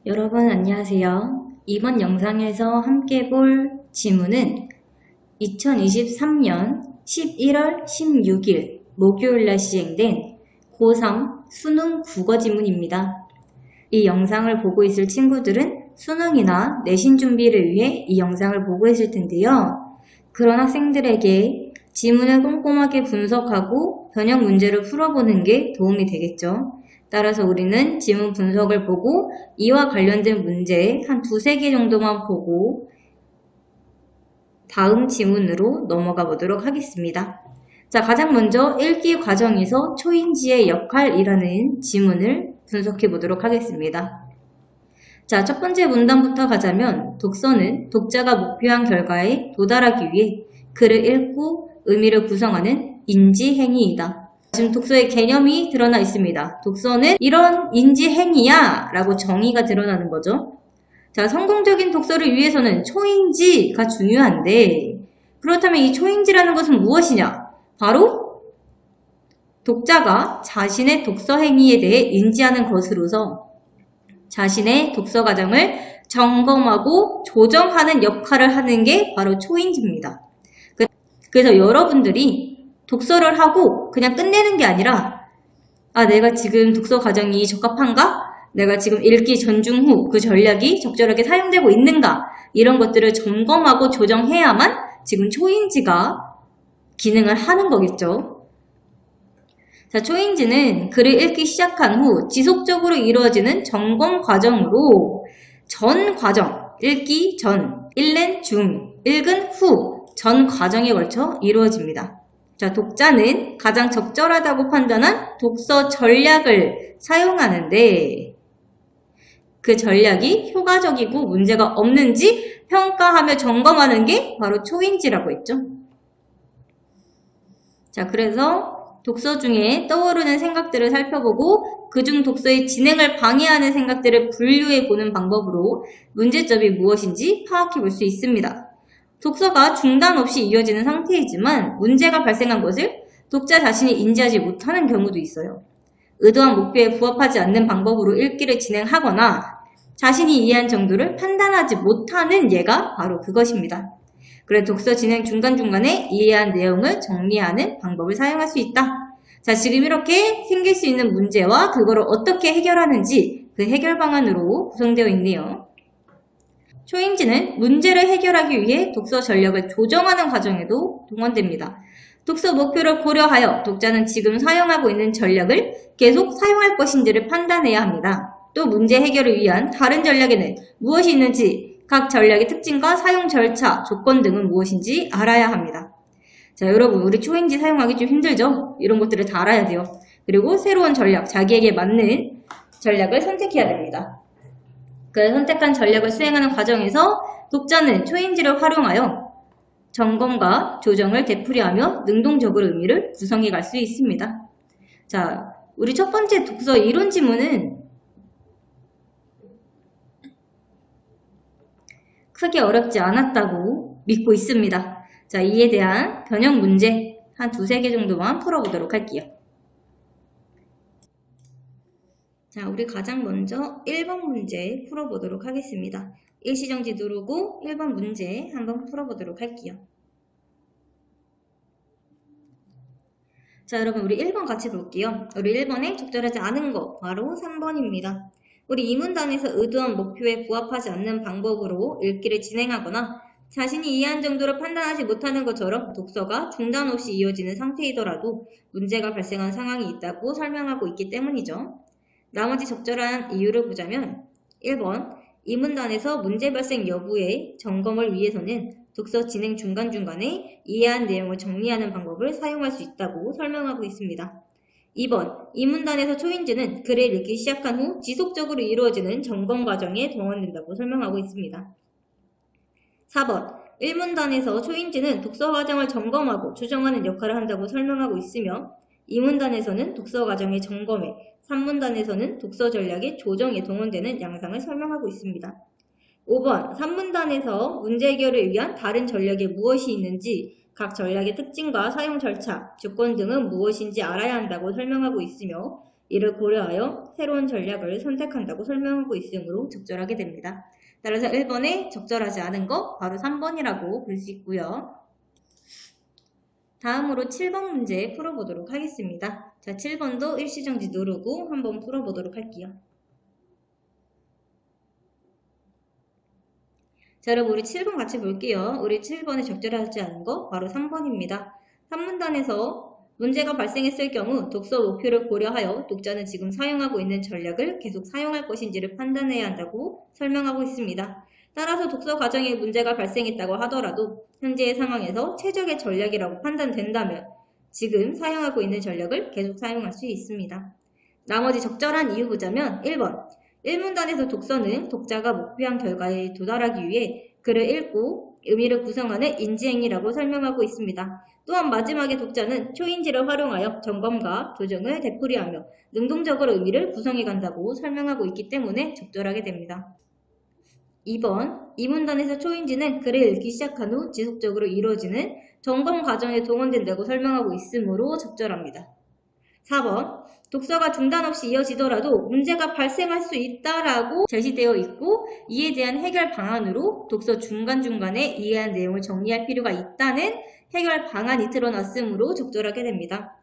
여러분 안녕하세요. 이번 영상에서 함께 볼 지문은 2023년 11월 16일 목요일날 시행된 고3 수능 국어 지문입니다. 이 영상을 보고 있을 친구들은 수능이나 내신 준비를 위해 이 영상을 보고 있을 텐데요. 그런 학생들에게 지문을 꼼꼼하게 분석하고 변형 문제를 풀어보는 게 도움이 되겠죠. 따라서 우리는 지문 분석을 보고 이와 관련된 문제 한 두세 개 정도만 보고 다음 지문으로 넘어가 보도록 하겠습니다. 자, 가장 먼저 읽기 과정에서 초인지의 역할이라는 지문을 분석해 보도록 하겠습니다. 자, 첫 번째 문단부터 가자면 독서는 독자가 목표한 결과에 도달하기 위해 글을 읽고 의미를 구성하는 인지행위이다. 지금 독서의 개념이 드러나 있습니다. 독서는 이런 인지행위야 라고 정의가 드러나는 거죠. 자, 성공적인 독서를 위해서는 초인지가 중요한데 그렇다면 이 초인지라는 것은 무엇이냐? 바로 독자가 자신의 독서 행위에 대해 인지하는 것으로서 자신의 독서 과정을 점검하고 조정하는 역할을 하는 게 바로 초인지입니다. 그래서 여러분들이 독서를 하고 그냥 끝내는 게 아니라 내가 지금 독서 과정이 적합한가? 내가 지금 읽기 전중 후 그 전략이 적절하게 사용되고 있는가? 이런 것들을 점검하고 조정해야만 지금 초인지가 기능을 하는 거겠죠. 자, 초인지는 글을 읽기 시작한 후 지속적으로 이루어지는 점검 과정으로 전 과정, 읽기 전, 읽는 중, 읽은 후 전 과정에 걸쳐 이루어집니다. 자, 독자는 가장 적절하다고 판단한 독서 전략을 사용하는데 그 전략이 효과적이고 문제가 없는지 평가하며 점검하는 게 바로 초인지라고 했죠. 자, 그래서 독서 중에 떠오르는 생각들을 살펴보고 그중 독서의 진행을 방해하는 생각들을 분류해 보는 방법으로 문제점이 무엇인지 파악해 볼 수 있습니다. 독서가 중단 없이 이어지는 상태이지만 문제가 발생한 것을 독자 자신이 인지하지 못하는 경우도 있어요. 의도한 목표에 부합하지 않는 방법으로 읽기를 진행하거나 자신이 이해한 정도를 판단하지 못하는 예가 바로 그것입니다. 그래 독서 진행 중간중간에 이해한 내용을 정리하는 방법을 사용할 수 있다. 자, 지금 이렇게 생길 수 있는 문제와 그거를 어떻게 해결하는지 그 해결 방안으로 구성되어 있네요. 초인지는 문제를 해결하기 위해 독서 전략을 조정하는 과정에도 동원됩니다. 독서 목표를 고려하여 독자는 지금 사용하고 있는 전략을 계속 사용할 것인지를 판단해야 합니다. 또 문제 해결을 위한 다른 전략에는 무엇이 있는지, 각 전략의 특징과 사용 절차, 조건 등은 무엇인지 알아야 합니다. 자, 여러분 우리 초인지 사용하기 좀 힘들죠? 이런 것들을 다 알아야 돼요. 그리고 새로운 전략, 자기에게 맞는 전략을 선택해야 됩니다. 그 선택한 전략을 수행하는 과정에서 독자는 초인지를 활용하여 점검과 조정을 되풀이하며 능동적으로 의미를 구성해 갈 수 있습니다. 자, 우리 첫 번째 독서 이론 지문은 크게 어렵지 않았다고 믿고 있습니다. 자, 이에 대한 변형 문제 한 두세 개 정도만 풀어보도록 할게요. 자, 우리 가장 먼저 1번 문제 풀어보도록 하겠습니다. 일시정지 누르고 1번 문제 한번 풀어보도록 할게요. 자, 여러분 우리 1번 같이 볼게요. 우리 1번에 적절하지 않은 거 바로 3번입니다. 우리 이 문단에서 의도한 목표에 부합하지 않는 방법으로 읽기를 진행하거나 자신이 이해한 정도로 판단하지 못하는 것처럼 독서가 중단 없이 이어지는 상태이더라도 문제가 발생한 상황이 있다고 설명하고 있기 때문이죠. 나머지 적절한 이유를 보자면 1번, 이 문단에서 문제 발생 여부의 점검을 위해서는 독서 진행 중간중간에 이해한 내용을 정리하는 방법을 사용할 수 있다고 설명하고 있습니다. 2번, 이 문단에서 초인지는 글을 읽기 시작한 후 지속적으로 이루어지는 점검 과정에 동원된다고 설명하고 있습니다. 4번, 1문단에서 초인지는 독서 과정을 점검하고 조정하는 역할을 한다고 설명하고 있으며 2문단에서는 독서 과정의 점검에 3문단에서는 독서 전략의 조정에 동원되는 양상을 설명하고 있습니다. 5번, 3문단에서 문제 해결을 위한 다른 전략에 무엇이 있는지 각 전략의 특징과 사용 절차, 조건 등은 무엇인지 알아야 한다고 설명하고 있으며 이를 고려하여 새로운 전략을 선택한다고 설명하고 있으므로 적절하게 됩니다. 따라서 1번에 적절하지 않은 거 바로 3번이라고 볼 수 있고요. 다음으로 7번 문제 풀어보도록 하겠습니다. 자, 7번도 일시정지 누르고 한번 풀어보도록 할게요. 자, 여러분 우리 7번 같이 볼게요. 우리 7번에 적절하지 않은 거 바로 3번입니다. 3문단에서 문제가 발생했을 경우 독서 목표를 고려하여 독자는 지금 사용하고 있는 전략을 계속 사용할 것인지를 판단해야 한다고 설명하고 있습니다. 따라서 독서 과정에 문제가 발생했다고 하더라도 현재의 상황에서 최적의 전략이라고 판단된다면 지금 사용하고 있는 전략을 계속 사용할 수 있습니다. 나머지 적절한 이유 보자면 1번 1문단에서 독서는 독자가 목표한 결과에 도달하기 위해 글을 읽고 의미를 구성하는 인지행위라고 설명하고 있습니다. 또한 마지막에 독자는 초인지를 활용하여 점검과 교정을 되풀이하며 능동적으로 의미를 구성해 간다고 설명하고 있기 때문에 적절하게 됩니다. 2번, 2문단에서 초인지는 글을 읽기 시작한 후 지속적으로 이루어지는 점검 과정에 동원된다고 설명하고 있으므로 적절합니다. 4번, 독서가 중단 없이 이어지더라도 문제가 발생할 수 있다라고 제시되어 있고 이에 대한 해결 방안으로 독서 중간중간에 이해한 내용을 정리할 필요가 있다는 해결 방안이 드러났으므로 적절하게 됩니다.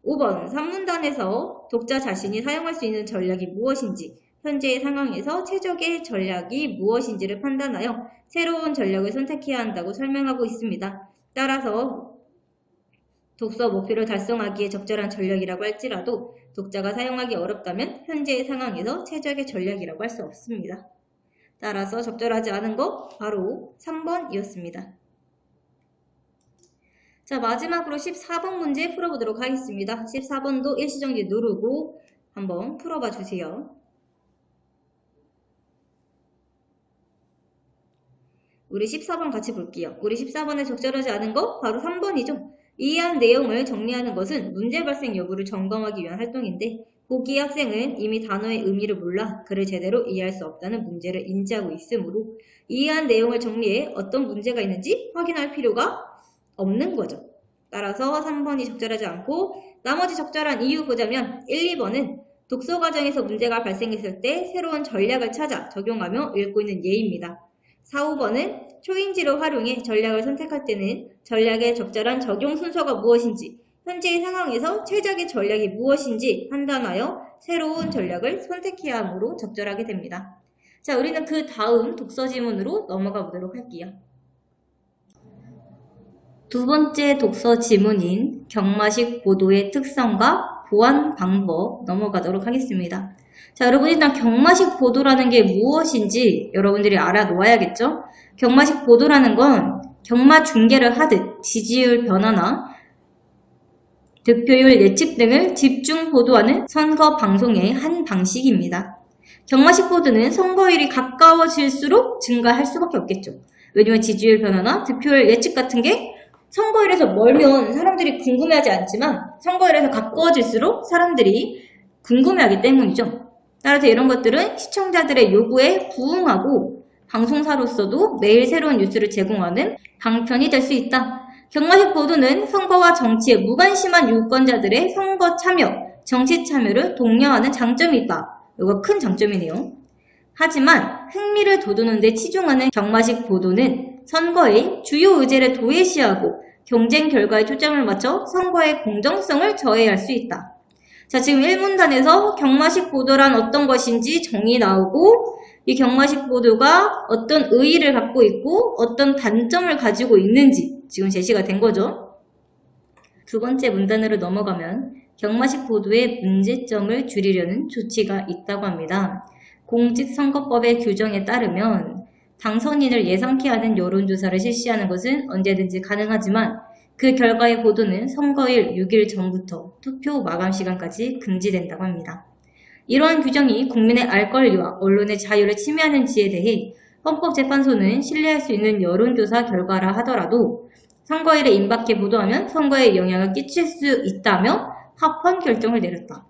5번, 3문단에서 독자 자신이 사용할 수 있는 전략이 무엇인지 현재의 상황에서 최적의 전략이 무엇인지를 판단하여 새로운 전략을 선택해야 한다고 설명하고 있습니다. 따라서 독서 목표를 달성하기에 적절한 전략이라고 할지라도 독자가 사용하기 어렵다면 현재의 상황에서 최적의 전략이라고 할 수 없습니다. 따라서 적절하지 않은 거 바로 3번이었습니다. 자, 마지막으로 14번 문제 풀어보도록 하겠습니다. 14번도 일시정지 누르고 한번 풀어봐 주세요. 우리 14번 같이 볼게요. 우리 14번에 적절하지 않은 거 바로 3번이죠. 이해한 내용을 정리하는 것은 문제 발생 여부를 점검하기 위한 활동인데 보기 학생은 이미 단어의 의미를 몰라 글을 제대로 이해할 수 없다는 문제를 인지하고 있으므로 이해한 내용을 정리해 어떤 문제가 있는지 확인할 필요가 없는 거죠. 따라서 3번이 적절하지 않고 나머지 적절한 이유 보자면 1, 2번은 독서 과정에서 문제가 발생했을 때 새로운 전략을 찾아 적용하며 읽고 있는 예입니다. 4, 5번은 초인지를 활용해 전략을 선택할 때는 전략의 적절한 적용 순서가 무엇인지 현재의 상황에서 최적의 전략이 무엇인지 판단하여 새로운 전략을 선택해야 하므로 적절하게 됩니다. 자, 우리는 그 다음 독서 지문으로 넘어가 보도록 할게요. 두 번째 독서 지문인 경마식 보도의 특성과 보완 방법 넘어가도록 하겠습니다. 자, 여러분 일단 경마식 보도라는 게 무엇인지 여러분들이 알아놓아야겠죠? 경마식 보도라는 건 경마 중계를 하듯 지지율 변화나 득표율 예측 등을 집중 보도하는 선거 방송의 한 방식입니다. 경마식 보도는 선거일이 가까워질수록 증가할 수밖에 없겠죠. 왜냐면 지지율 변화나 득표율 예측 같은 게 선거일에서 멀면 사람들이 궁금해하지 않지만 선거일에서 가까워질수록 사람들이 궁금해하기 때문이죠. 따라서 이런 것들은 시청자들의 요구에 부응하고 방송사로서도 매일 새로운 뉴스를 제공하는 방편이 될 수 있다. 경마식 보도는 선거와 정치에 무관심한 유권자들의 선거 참여, 정치 참여를 독려하는 장점이 있다. 이거 큰 장점이네요. 하지만 흥미를 돋우는 데 치중하는 경마식 보도는 선거의 주요 의제를 도외시하고 경쟁 결과에 초점을 맞춰 선거의 공정성을 저해할 수 있다. 자, 지금 1문단에서 경마식 보도란 어떤 것인지 정의 나오고 이 경마식 보도가 어떤 의의를 갖고 있고 어떤 단점을 가지고 있는지 지금 제시가 된 거죠. 두 번째 문단으로 넘어가면 경마식 보도의 문제점을 줄이려는 조치가 있다고 합니다. 공직선거법의 규정에 따르면 당선인을 예상케 하는 여론조사를 실시하는 것은 언제든지 가능하지만 그 결과의 보도는 선거일 6일 전부터 투표 마감 시간까지 금지된다고 합니다. 이러한 규정이 국민의 알 권리와 언론의 자유를 침해하는지에 대해 헌법재판소는 신뢰할 수 있는 여론조사 결과라 하더라도 선거일에 임박해 보도하면 선거에 영향을 끼칠 수 있다며 합헌 결정을 내렸다.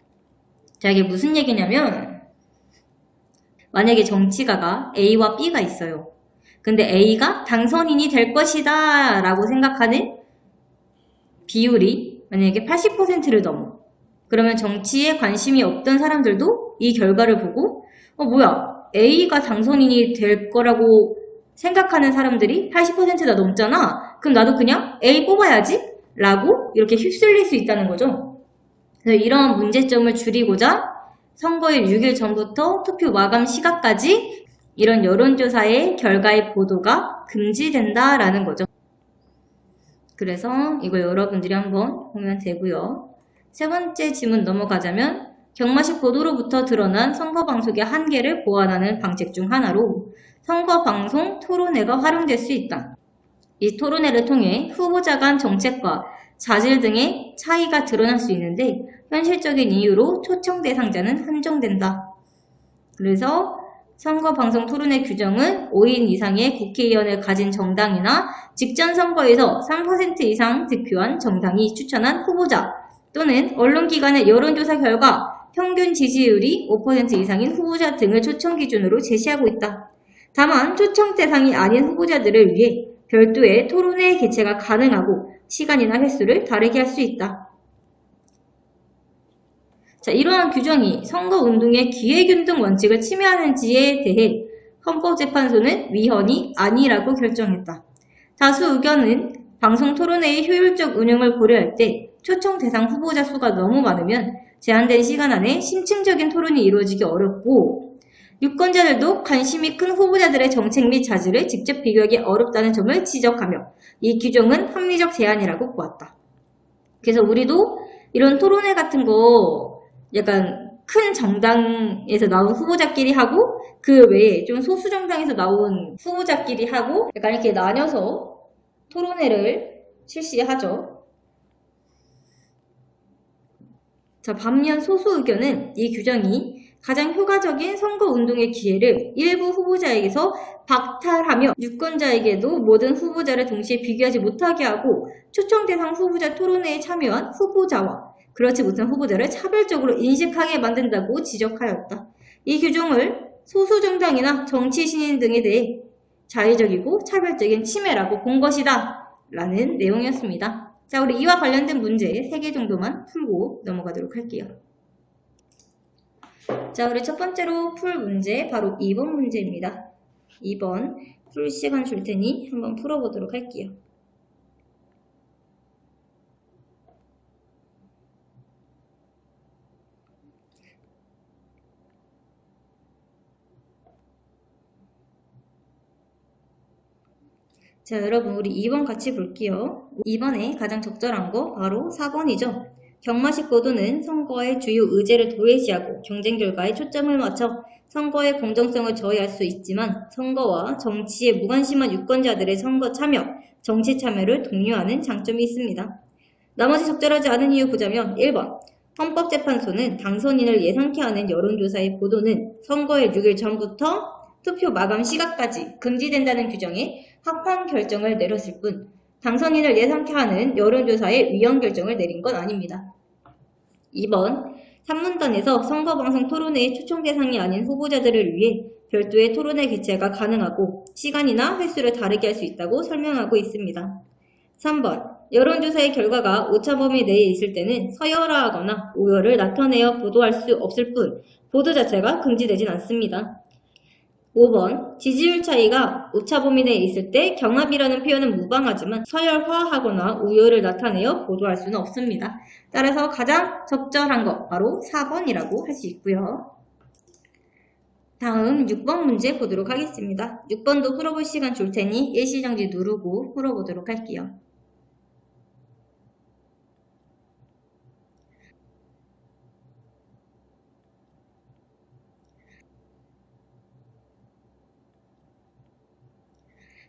자, 이게 무슨 얘기냐면 만약에 정치가가 A와 B가 있어요. 근데 A가 당선인이 될 것이다 라고 생각하는 비율이 만약에 80%를 넘어. 그러면 정치에 관심이 없던 사람들도 이 결과를 보고 뭐야, A가 당선인이 될 거라고 생각하는 사람들이 80%나 넘잖아. 그럼 나도 그냥 A 뽑아야지 라고 이렇게 휩쓸릴 수 있다는 거죠. 그래서 이런 문제점을 줄이고자 선거일 6일 전부터 투표 마감 시각까지 이런 여론조사의 결과의 보도가 금지된다라는 거죠. 그래서 이걸 여러분들이 한번 보면 되고요. 세 번째 질문 넘어가자면 경마식 보도로부터 드러난 선거방송의 한계를 보완하는 방책 중 하나로 선거방송 토론회가 활용될 수 있다. 이 토론회를 통해 후보자 간 정책과 자질 등의 차이가 드러날 수 있는데 현실적인 이유로 초청 대상자는 한정된다. 그래서 선거방송 토론회 규정은 5인 이상의 국회의원을 가진 정당이나 직전 선거에서 3% 이상 득표한 정당이 추천한 후보자 또는 언론기관의 여론조사 결과 평균 지지율이 5% 이상인 후보자 등을 초청 기준으로 제시하고 있다. 다만 초청 대상이 아닌 후보자들을 위해 별도의 토론회 개최가 가능하고 시간이나 횟수를 다르게 할 수 있다. 자, 이러한 규정이 선거운동의 기획운동 원칙을 침해하는지에 대해 헌법재판소는 위헌이 아니라고 결정했다. 다수 의견은 방송 토론회의 효율적 운영을 고려할 때 초청 대상 후보자 수가 너무 많으면 제한된 시간 안에 심층적인 토론이 이루어지기 어렵고 유권자들도 관심이 큰 후보자들의 정책 및 자질을 직접 비교하기 어렵다는 점을 지적하며 이 규정은 합리적 제한이라고 보았다. 그래서 우리도 이런 토론회 같은 거 약간 큰 정당에서 나온 후보자끼리 하고 그 외에 좀 소수 정당에서 나온 후보자끼리 하고 약간 이렇게 나뉘어서 토론회를 실시하죠. 자, 반면 소수 의견은 이 규정이 가장 효과적인 선거운동의 기회를 일부 후보자에게서 박탈하며 유권자에게도 모든 후보자를 동시에 비교하지 못하게 하고 초청 대상 후보자 토론회에 참여한 후보자와 그렇지 못한 후보자를 차별적으로 인식하게 만든다고 지적하였다. 이 규정을 소수 정당이나 정치 신인 등에 대해 자의적이고 차별적인 침해라고 본 것이다 라는 내용이었습니다. 자, 우리 이와 관련된 문제 3개 정도만 풀고 넘어가도록 할게요. 자, 우리 첫 번째로 풀 문제 바로 2번 문제입니다. 2번 풀 시간 줄 테니 한번 풀어보도록 할게요. 자, 여러분 우리 2번 같이 볼게요. 2번에 가장 적절한 거 바로 4번이죠. 경마식 보도는 선거의 주요 의제를 도외시하고 경쟁 결과에 초점을 맞춰 선거의 공정성을 저해할 수 있지만 선거와 정치에 무관심한 유권자들의 선거 참여, 정치 참여를 독려하는 장점이 있습니다. 나머지 적절하지 않은 이유 보자면 1번 헌법재판소는 당선인을 예상케 하는 여론조사의 보도는 선거의 6일 전부터 투표 마감 시각까지 금지된다는 규정에 합헌 결정을 내렸을 뿐 당선인을 예상케 하는 여론조사의 위헌 결정을 내린 건 아닙니다. 2번 산문단에서 선거방송 토론회의 초청 대상이 아닌 후보자들을 위해 별도의 토론회 개최가 가능하고 시간이나 횟수를 다르게 할 수 있다고 설명하고 있습니다. 3번 여론조사의 결과가 오차 범위 내에 있을 때는 서열화하거나 우열을 나타내어 보도할 수 없을 뿐 보도 자체가 금지되진 않습니다. 5번 지지율 차이가 오차 범위 내에 있을 때 경합이라는 표현은 무방하지만 서열화하거나 우열을 나타내어 보도할 수는 없습니다. 따라서 가장 적절한 것 바로 4번이라고 할 수 있고요. 다음 6번 문제 보도록 하겠습니다. 6번도 풀어볼 시간 줄 테니 일시정지 누르고 풀어보도록 할게요.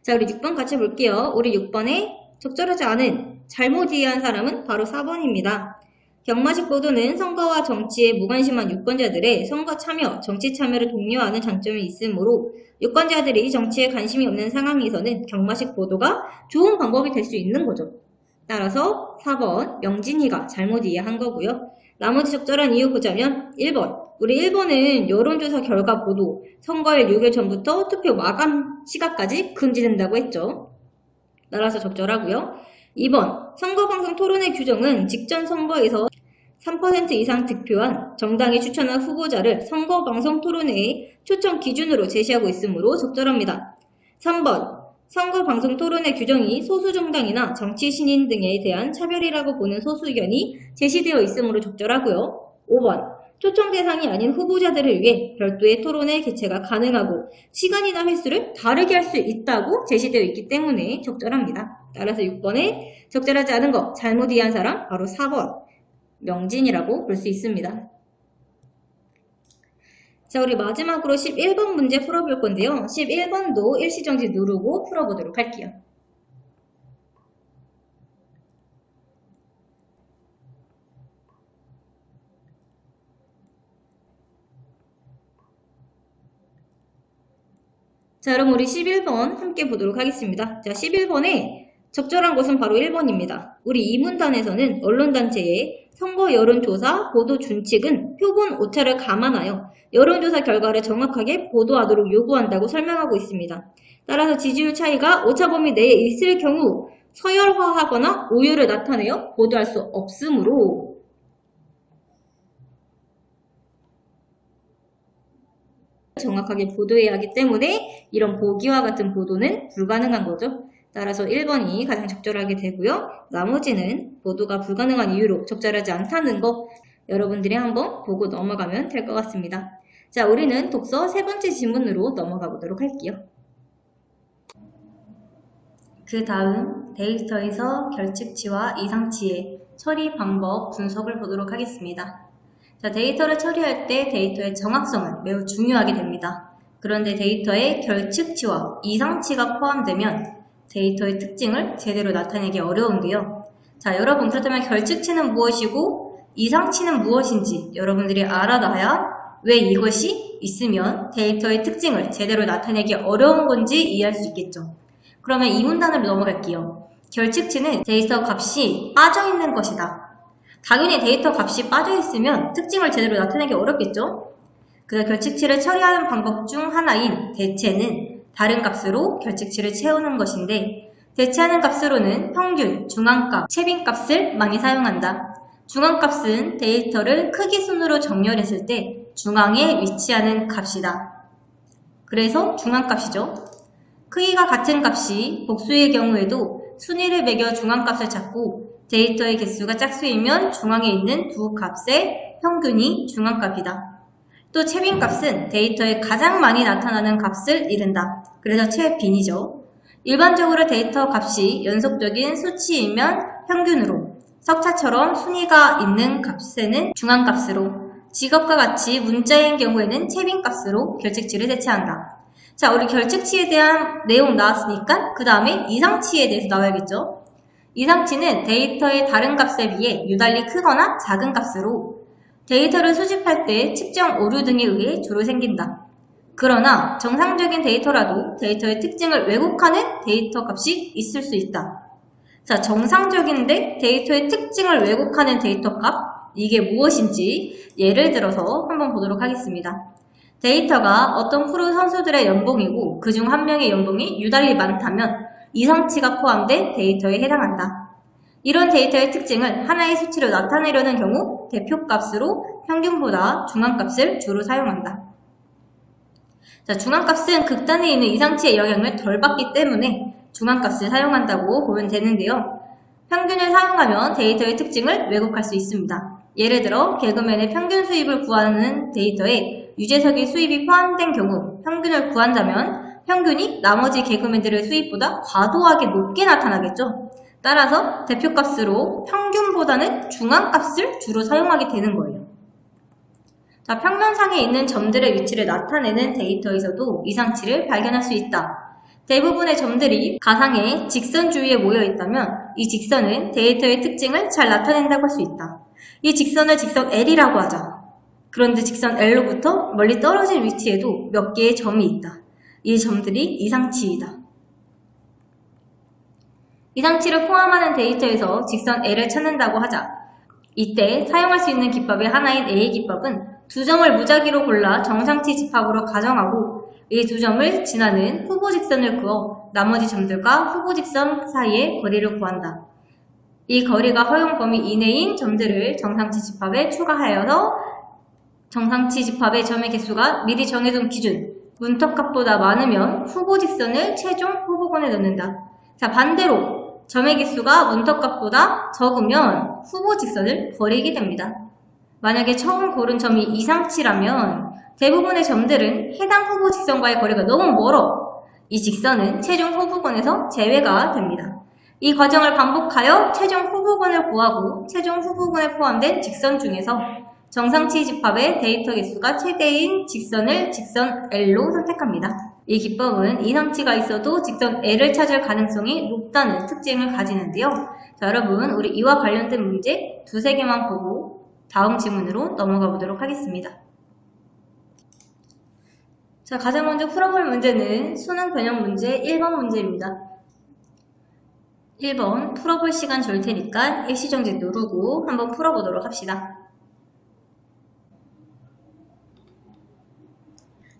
자, 우리 6번 같이 볼게요. 우리 6번에 적절하지 않은 잘못 이해한 사람은 바로 4번입니다. 경마식 보도는 선거와 정치에 무관심한 유권자들의 선거 참여, 정치 참여를 독려하는 장점이 있으므로 유권자들이 정치에 관심이 없는 상황에서는 경마식 보도가 좋은 방법이 될 수 있는 거죠. 따라서 4번 명진이가 잘못 이해한 거고요. 나머지 적절한 이유 보자면 1번 우리 1번은 여론조사 결과 보도, 선거일 6일 전부터 투표 마감 시각까지 금지된다고 했죠. 따라서 적절하고요. 2번 선거방송 토론회 규정은 직전 선거에서 3% 이상 득표한 정당이 추천한 후보자를 선거방송 토론회의 초청 기준으로 제시하고 있으므로 적절합니다. 3번 선거방송 토론회 규정이 소수정당이나 정치신인 등에 대한 차별이라고 보는 소수 의견이 제시되어 있으므로 적절하고요. 5번 초청 대상이 아닌 후보자들을 위해 별도의 토론회 개최가 가능하고 시간이나 횟수를 다르게 할 수 있다고 제시되어 있기 때문에 적절합니다. 따라서 6번에 적절하지 않은 거 잘못 이해한 사람 바로 4번 명진이라고 볼 수 있습니다. 자, 우리 마지막으로 11번 문제 풀어볼 건데요. 11번도 일시정지 누르고 풀어보도록 할게요. 자, 여러분 우리 11번 함께 보도록 하겠습니다. 자, 11번에 적절한 것은 바로 1번입니다. 우리 이 문단에서는 언론단체의 선거 여론조사 보도 준칙은 표본 오차를 감안하여 여론조사 결과를 정확하게 보도하도록 요구한다고 설명하고 있습니다. 따라서 지지율 차이가 오차 범위 내에 있을 경우 서열화하거나 오류를 나타내어 보도할 수 없으므로 정확하게 보도해야 하기 때문에 이런 보기와 같은 보도는 불가능한 거죠. 따라서 1번이 가장 적절하게 되고요. 나머지는 보도가 불가능한 이유로 적절하지 않다는 거 여러분들이 한번 보고 넘어가면 될 것 같습니다. 자, 우리는 독서 세 번째 지문으로 넘어가 보도록 할게요. 그 다음 데이터에서 결측치와 이상치의 처리 방법 분석을 보도록 하겠습니다. 자, 데이터를 처리할 때 데이터의 정확성은 매우 중요하게 됩니다. 그런데 데이터에 결측치와 이상치가 포함되면 데이터의 특징을 제대로 나타내기 어려운데요. 자, 여러분 그렇다면 결측치는 무엇이고 이상치는 무엇인지 여러분들이 알아놔야 왜 이것이 있으면 데이터의 특징을 제대로 나타내기 어려운 건지 이해할 수 있겠죠. 그러면 이 문단으로 넘어갈게요. 결측치는 데이터 값이 빠져있는 것이다. 당연히 데이터 값이 빠져있으면 특징을 제대로 나타내기 어렵겠죠? 그래서 결측치를 처리하는 방법 중 하나인 대체는 다른 값으로 결측치를 채우는 것인데 대체하는 값으로는 평균, 중앙값, 최빈값을 많이 사용한다. 중앙값은 데이터를 크기 순으로 정렬했을 때 중앙에 위치하는 값이다. 그래서 중앙값이죠. 크기가 같은 값이 복수의 경우에도 순위를 매겨 중앙값을 찾고 데이터의 개수가 짝수이면 중앙에 있는 두 값의 평균이 중앙값이다. 또 최빈값은 데이터에 가장 많이 나타나는 값을 이른다. 그래서 최빈이죠. 일반적으로 데이터 값이 연속적인 수치이면 평균으로, 석차처럼 순위가 있는 값에는 중앙값으로, 직업과 같이 문자인 경우에는 최빈값으로 결측치를 대체한다. 자, 우리 결측치에 대한 내용 나왔으니까 그 다음에 이상치에 대해서 나와야겠죠. 이상치는 데이터의 다른 값에 비해 유달리 크거나 작은 값으로 데이터를 수집할 때 측정 오류 등에 의해 주로 생긴다. 그러나 정상적인 데이터라도 데이터의 특징을 왜곡하는 데이터 값이 있을 수 있다. 자, 정상적인데 데이터의 특징을 왜곡하는 데이터 값, 이게 무엇인지 예를 들어서 한번 보도록 하겠습니다. 데이터가 어떤 프로 선수들의 연봉이고 그중 한 명의 연봉이 유달리 많다면 이상치가 포함된 데이터에 해당한다. 이런 데이터의 특징을 하나의 수치로 나타내려는 경우 대표값으로 평균보다 중앙값을 주로 사용한다. 자, 중앙값은 극단에 있는 이상치의 영향을 덜 받기 때문에 중앙값을 사용한다고 보면 되는데요. 평균을 사용하면 데이터의 특징을 왜곡할 수 있습니다. 예를 들어 개그맨의 평균 수입을 구하는 데이터에 유재석의 수입이 포함된 경우 평균을 구한다면 평균이 나머지 개그맨들의 수입보다 과도하게 높게 나타나겠죠. 따라서 대표값으로 평균보다는 중앙값을 주로 사용하게 되는 거예요. 자, 평면상에 있는 점들의 위치를 나타내는 데이터에서도 이상치를 발견할 수 있다. 대부분의 점들이 가상의 직선 주위에 모여 있다면 이 직선은 데이터의 특징을 잘 나타낸다고 할 수 있다. 이 직선을 직선 L이라고 하자. 그런데 직선 L로부터 멀리 떨어진 위치에도 몇 개의 점이 있다. 이 점들이 이상치이다. 이상치를 포함하는 데이터에서 직선 L을 찾는다고 하자. 이때 사용할 수 있는 기법의 하나인 A의 기법은 두 점을 무작위로 골라 정상치 집합으로 가정하고 이 두 점을 지나는 후보 직선을 그어 나머지 점들과 후보 직선 사이의 거리를 구한다. 이 거리가 허용 범위 이내인 점들을 정상치 집합에 추가하여서 정상치 집합의 점의 개수가 미리 정해둔 기준 문턱값보다 많으면 후보 직선을 최종 후보권에 넣는다. 자, 반대로 점의 개수가 문턱값보다 적으면 후보 직선을 버리게 됩니다. 만약에 처음 고른 점이 이상치라면 대부분의 점들은 해당 후보 직선과의 거리가 너무 멀어 이 직선은 최종 후보권에서 제외가 됩니다. 이 과정을 반복하여 최종 후보권을 구하고 최종 후보권에 포함된 직선 중에서 정상치 집합의 데이터 개수가 최대인 직선을 직선 L로 선택합니다. 이 기법은 이상치가 있어도 직선 L을 찾을 가능성이 높다는 특징을 가지는데요. 자, 여러분 우리 이와 관련된 문제 두세 개만 보고 다음 지문으로 넘어가 보도록 하겠습니다. 자, 가장 먼저 풀어볼 문제는 수능 변형 문제 1번 문제입니다. 1번 풀어볼 시간 줄 테니까 일시정지 누르고 한번 풀어보도록 합시다.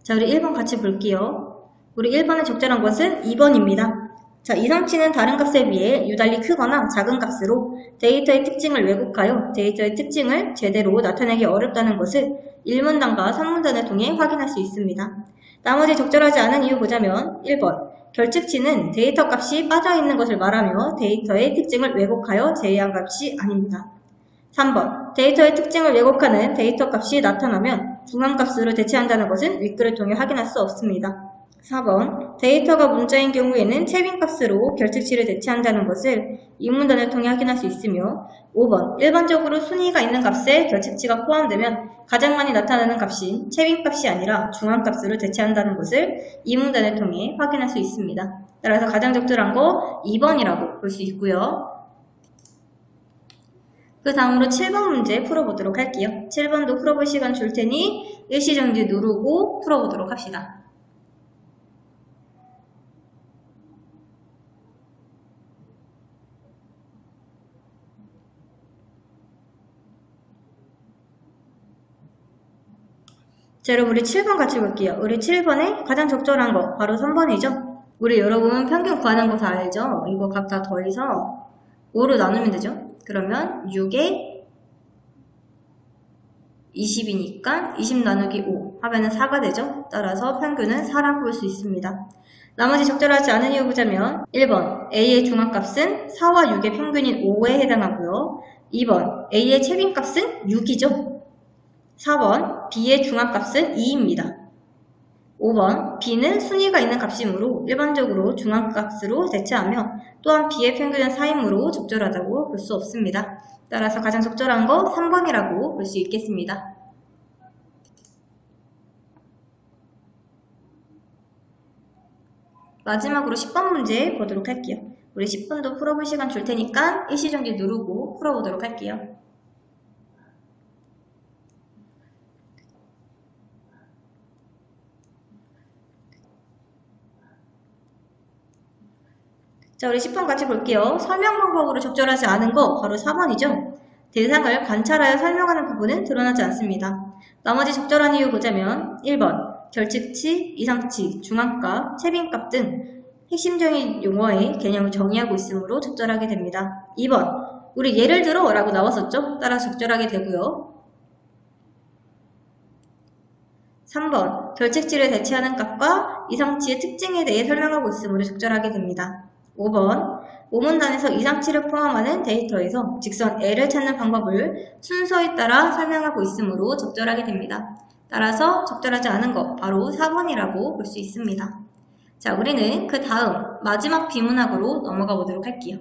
자, 우리 1번 같이 볼게요. 우리 1번의 적절한 것은 2번입니다. 자, 이상치는 다른 값에 비해 유달리 크거나 작은 값으로 데이터의 특징을 왜곡하여 데이터의 특징을 제대로 나타내기 어렵다는 것을 1문단과 3문단을 통해 확인할 수 있습니다. 나머지 적절하지 않은 이유 보자면 1번 결측치는 데이터 값이 빠져있는 것을 말하며 데이터의 특징을 왜곡하여 제외한 값이 아닙니다. 3번 데이터의 특징을 왜곡하는 데이터 값이 나타나면 중앙값으로 대체한다는 것은 윗글을 통해 확인할 수 없습니다. 4번 데이터가 문자인 경우에는 채빈값으로 결측치를 대체한다는 것을 이 문단을 통해 확인할 수 있으며 5번 일반적으로 순위가 있는 값에 결측치가 포함되면 가장 많이 나타나는 값인 채빈값이 아니라 중앙값으로 대체한다는 것을 이 문단을 통해 확인할 수 있습니다. 따라서 가장 적절한 거 2번이라고 볼 수 있고요. 그 다음으로 7번 문제 풀어보도록 할게요. 7번도 풀어볼 시간 줄 테니 일시정지 누르고 풀어보도록 합시다. 자, 여러분 우리 7번 같이 볼게요. 우리 7번에 가장 적절한 거 바로 3번이죠. 우리 여러분 평균 구하는 거 다 알죠? 이거 각각 더해서 5로 나누면 되죠. 그러면 6에 20이니까 20 나누기 5 하면은 4가 되죠. 따라서 평균은 4라고 볼 수 있습니다. 나머지 적절하지 않은 이유 보자면 1번 A의 중앙값은 4와 6의 평균인 5에 해당하고요. 2번 A의 채빈값은 6이죠. 4번 B의 중앙값은 2입니다. 5번 B는 순위가 있는 값이므로 일반적으로 중앙값으로 대체하며 또한 B의 평균은 4이므로 적절하다고 볼 수 없습니다. 따라서 가장 적절한 거 3번이라고 볼 수 있겠습니다. 마지막으로 10번 문제 보도록 할게요. 우리 10분도 풀어볼 시간 줄 테니까 일시정지 누르고 풀어보도록 할게요. 자, 우리 10번 같이 볼게요. 설명 방법으로 적절하지 않은 거 바로 4번이죠. 대상을 관찰하여 설명하는 부분은 드러나지 않습니다. 나머지 적절한 이유 보자면 1번 결측치, 이상치, 중앙값, 채빈값 등 핵심적인 용어의 개념을 정의하고 있으므로 적절하게 됩니다. 2번 우리 예를 들어 라고 나왔었죠. 따라 적절하게 되고요. 3번 결측치를 대체하는 값과 이상치의 특징에 대해 설명하고 있으므로 적절하게 됩니다. 5번 오문단에서 이상치를 포함하는 데이터에서 직선 L을 찾는 방법을 순서에 따라 설명하고 있으므로 적절하게 됩니다. 따라서 적절하지 않은 것 바로 4번이라고 볼 수 있습니다. 자, 우리는 그 다음 마지막 비문학으로 넘어가 보도록 할게요.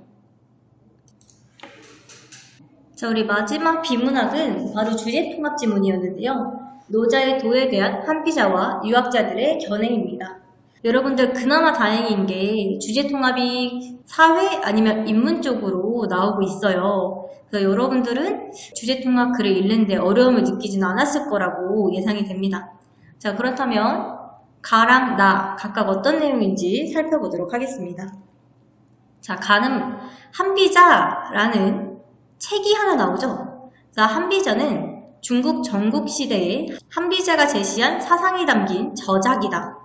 자, 우리 마지막 비문학은 바로 주제통합 지문이었는데요. 노자의 도에 대한 한비자와 유학자들의 견해입니다. 여러분들 그나마 다행인 게 주제통합이 사회 아니면 인문 쪽으로 나오고 있어요. 그래서 여러분들은 주제통합 글을 읽는데 어려움을 느끼지는 않았을 거라고 예상이 됩니다. 자, 그렇다면 가랑 나 각각 어떤 내용인지 살펴보도록 하겠습니다. 자, 가는 한비자라는 책이 하나 나오죠. 자, 한비자는 중국 전국시대에 한비자가 제시한 사상이 담긴 저작이다.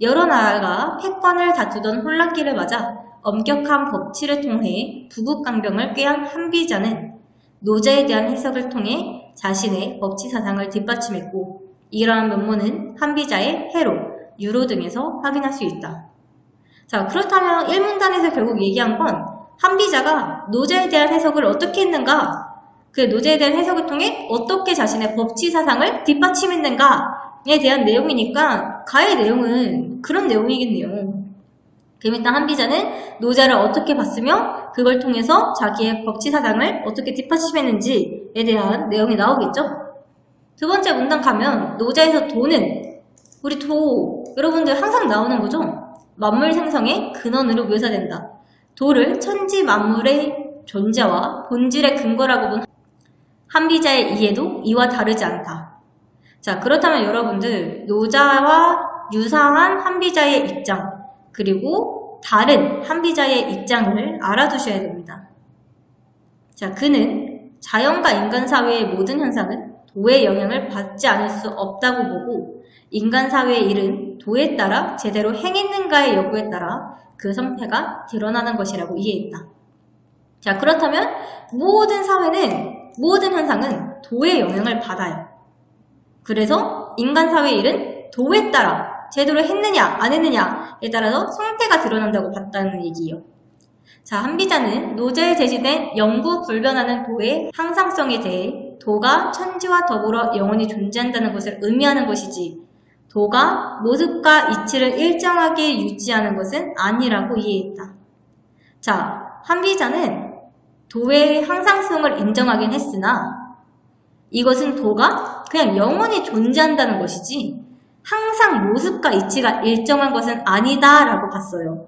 여러 나라가 패권을 다투던 혼란기를 맞아 엄격한 법치를 통해 부국강병을 꾀한 한비자는 노자에 대한 해석을 통해 자신의 법치 사상을 뒷받침했고 이러한 면모는 한비자의 해로, 유로 등에서 확인할 수 있다. 자, 그렇다면 1문단에서 결국 얘기한 건 한비자가 노자에 대한 해석을 어떻게 했는가? 그 노자에 대한 해석을 통해 어떻게 자신의 법치 사상을 뒷받침했는가에 대한 내용이니까 가의 내용은 그런 내용이겠네요. 그럼 일단 한비자는 노자를 어떻게 봤으며 그걸 통해서 자기의 법치 사상을 어떻게 뒷받침했는지에 대한 내용이 나오겠죠? 두 번째 문단 가면 노자에서 도는 우리 도 여러분들 항상 나오는 거죠? 만물 생성의 근원으로 묘사된다. 도를 천지 만물의 존재와 본질의 근거라고 본 한비자의 이해도 이와 다르지 않다. 자, 그렇다면 여러분들 노자와 유사한 한비자의 입장 그리고 다른 한비자의 입장을 알아두셔야 됩니다. 자, 그는 자연과 인간 사회의 모든 현상은 도의 영향을 받지 않을 수 없다고 보고 인간 사회의 일은 도에 따라 제대로 행했는가의 여부에 따라 그 성패가 드러나는 것이라고 이해했다. 자, 그렇다면 모든 사회는, 모든 현상은 도의 영향을 받아요. 그래서 인간 사회의 일은 도에 따라 제대로 했느냐 안 했느냐에 따라서 성패가 드러난다고 봤다는 얘기예요. 자, 한비자는 노자에 제시된 영구 불변하는 도의 항상성에 대해 도가 천지와 더불어 영원히 존재한다는 것을 의미하는 것이지 도가 모습과 이치를 일정하게 유지하는 것은 아니라고 이해했다. 자, 한비자는 도의 항상성을 인정하긴 했으나 이것은 도가 그냥 영원히 존재한다는 것이지 항상 모습과 이치가 일정한 것은 아니다라고 봤어요.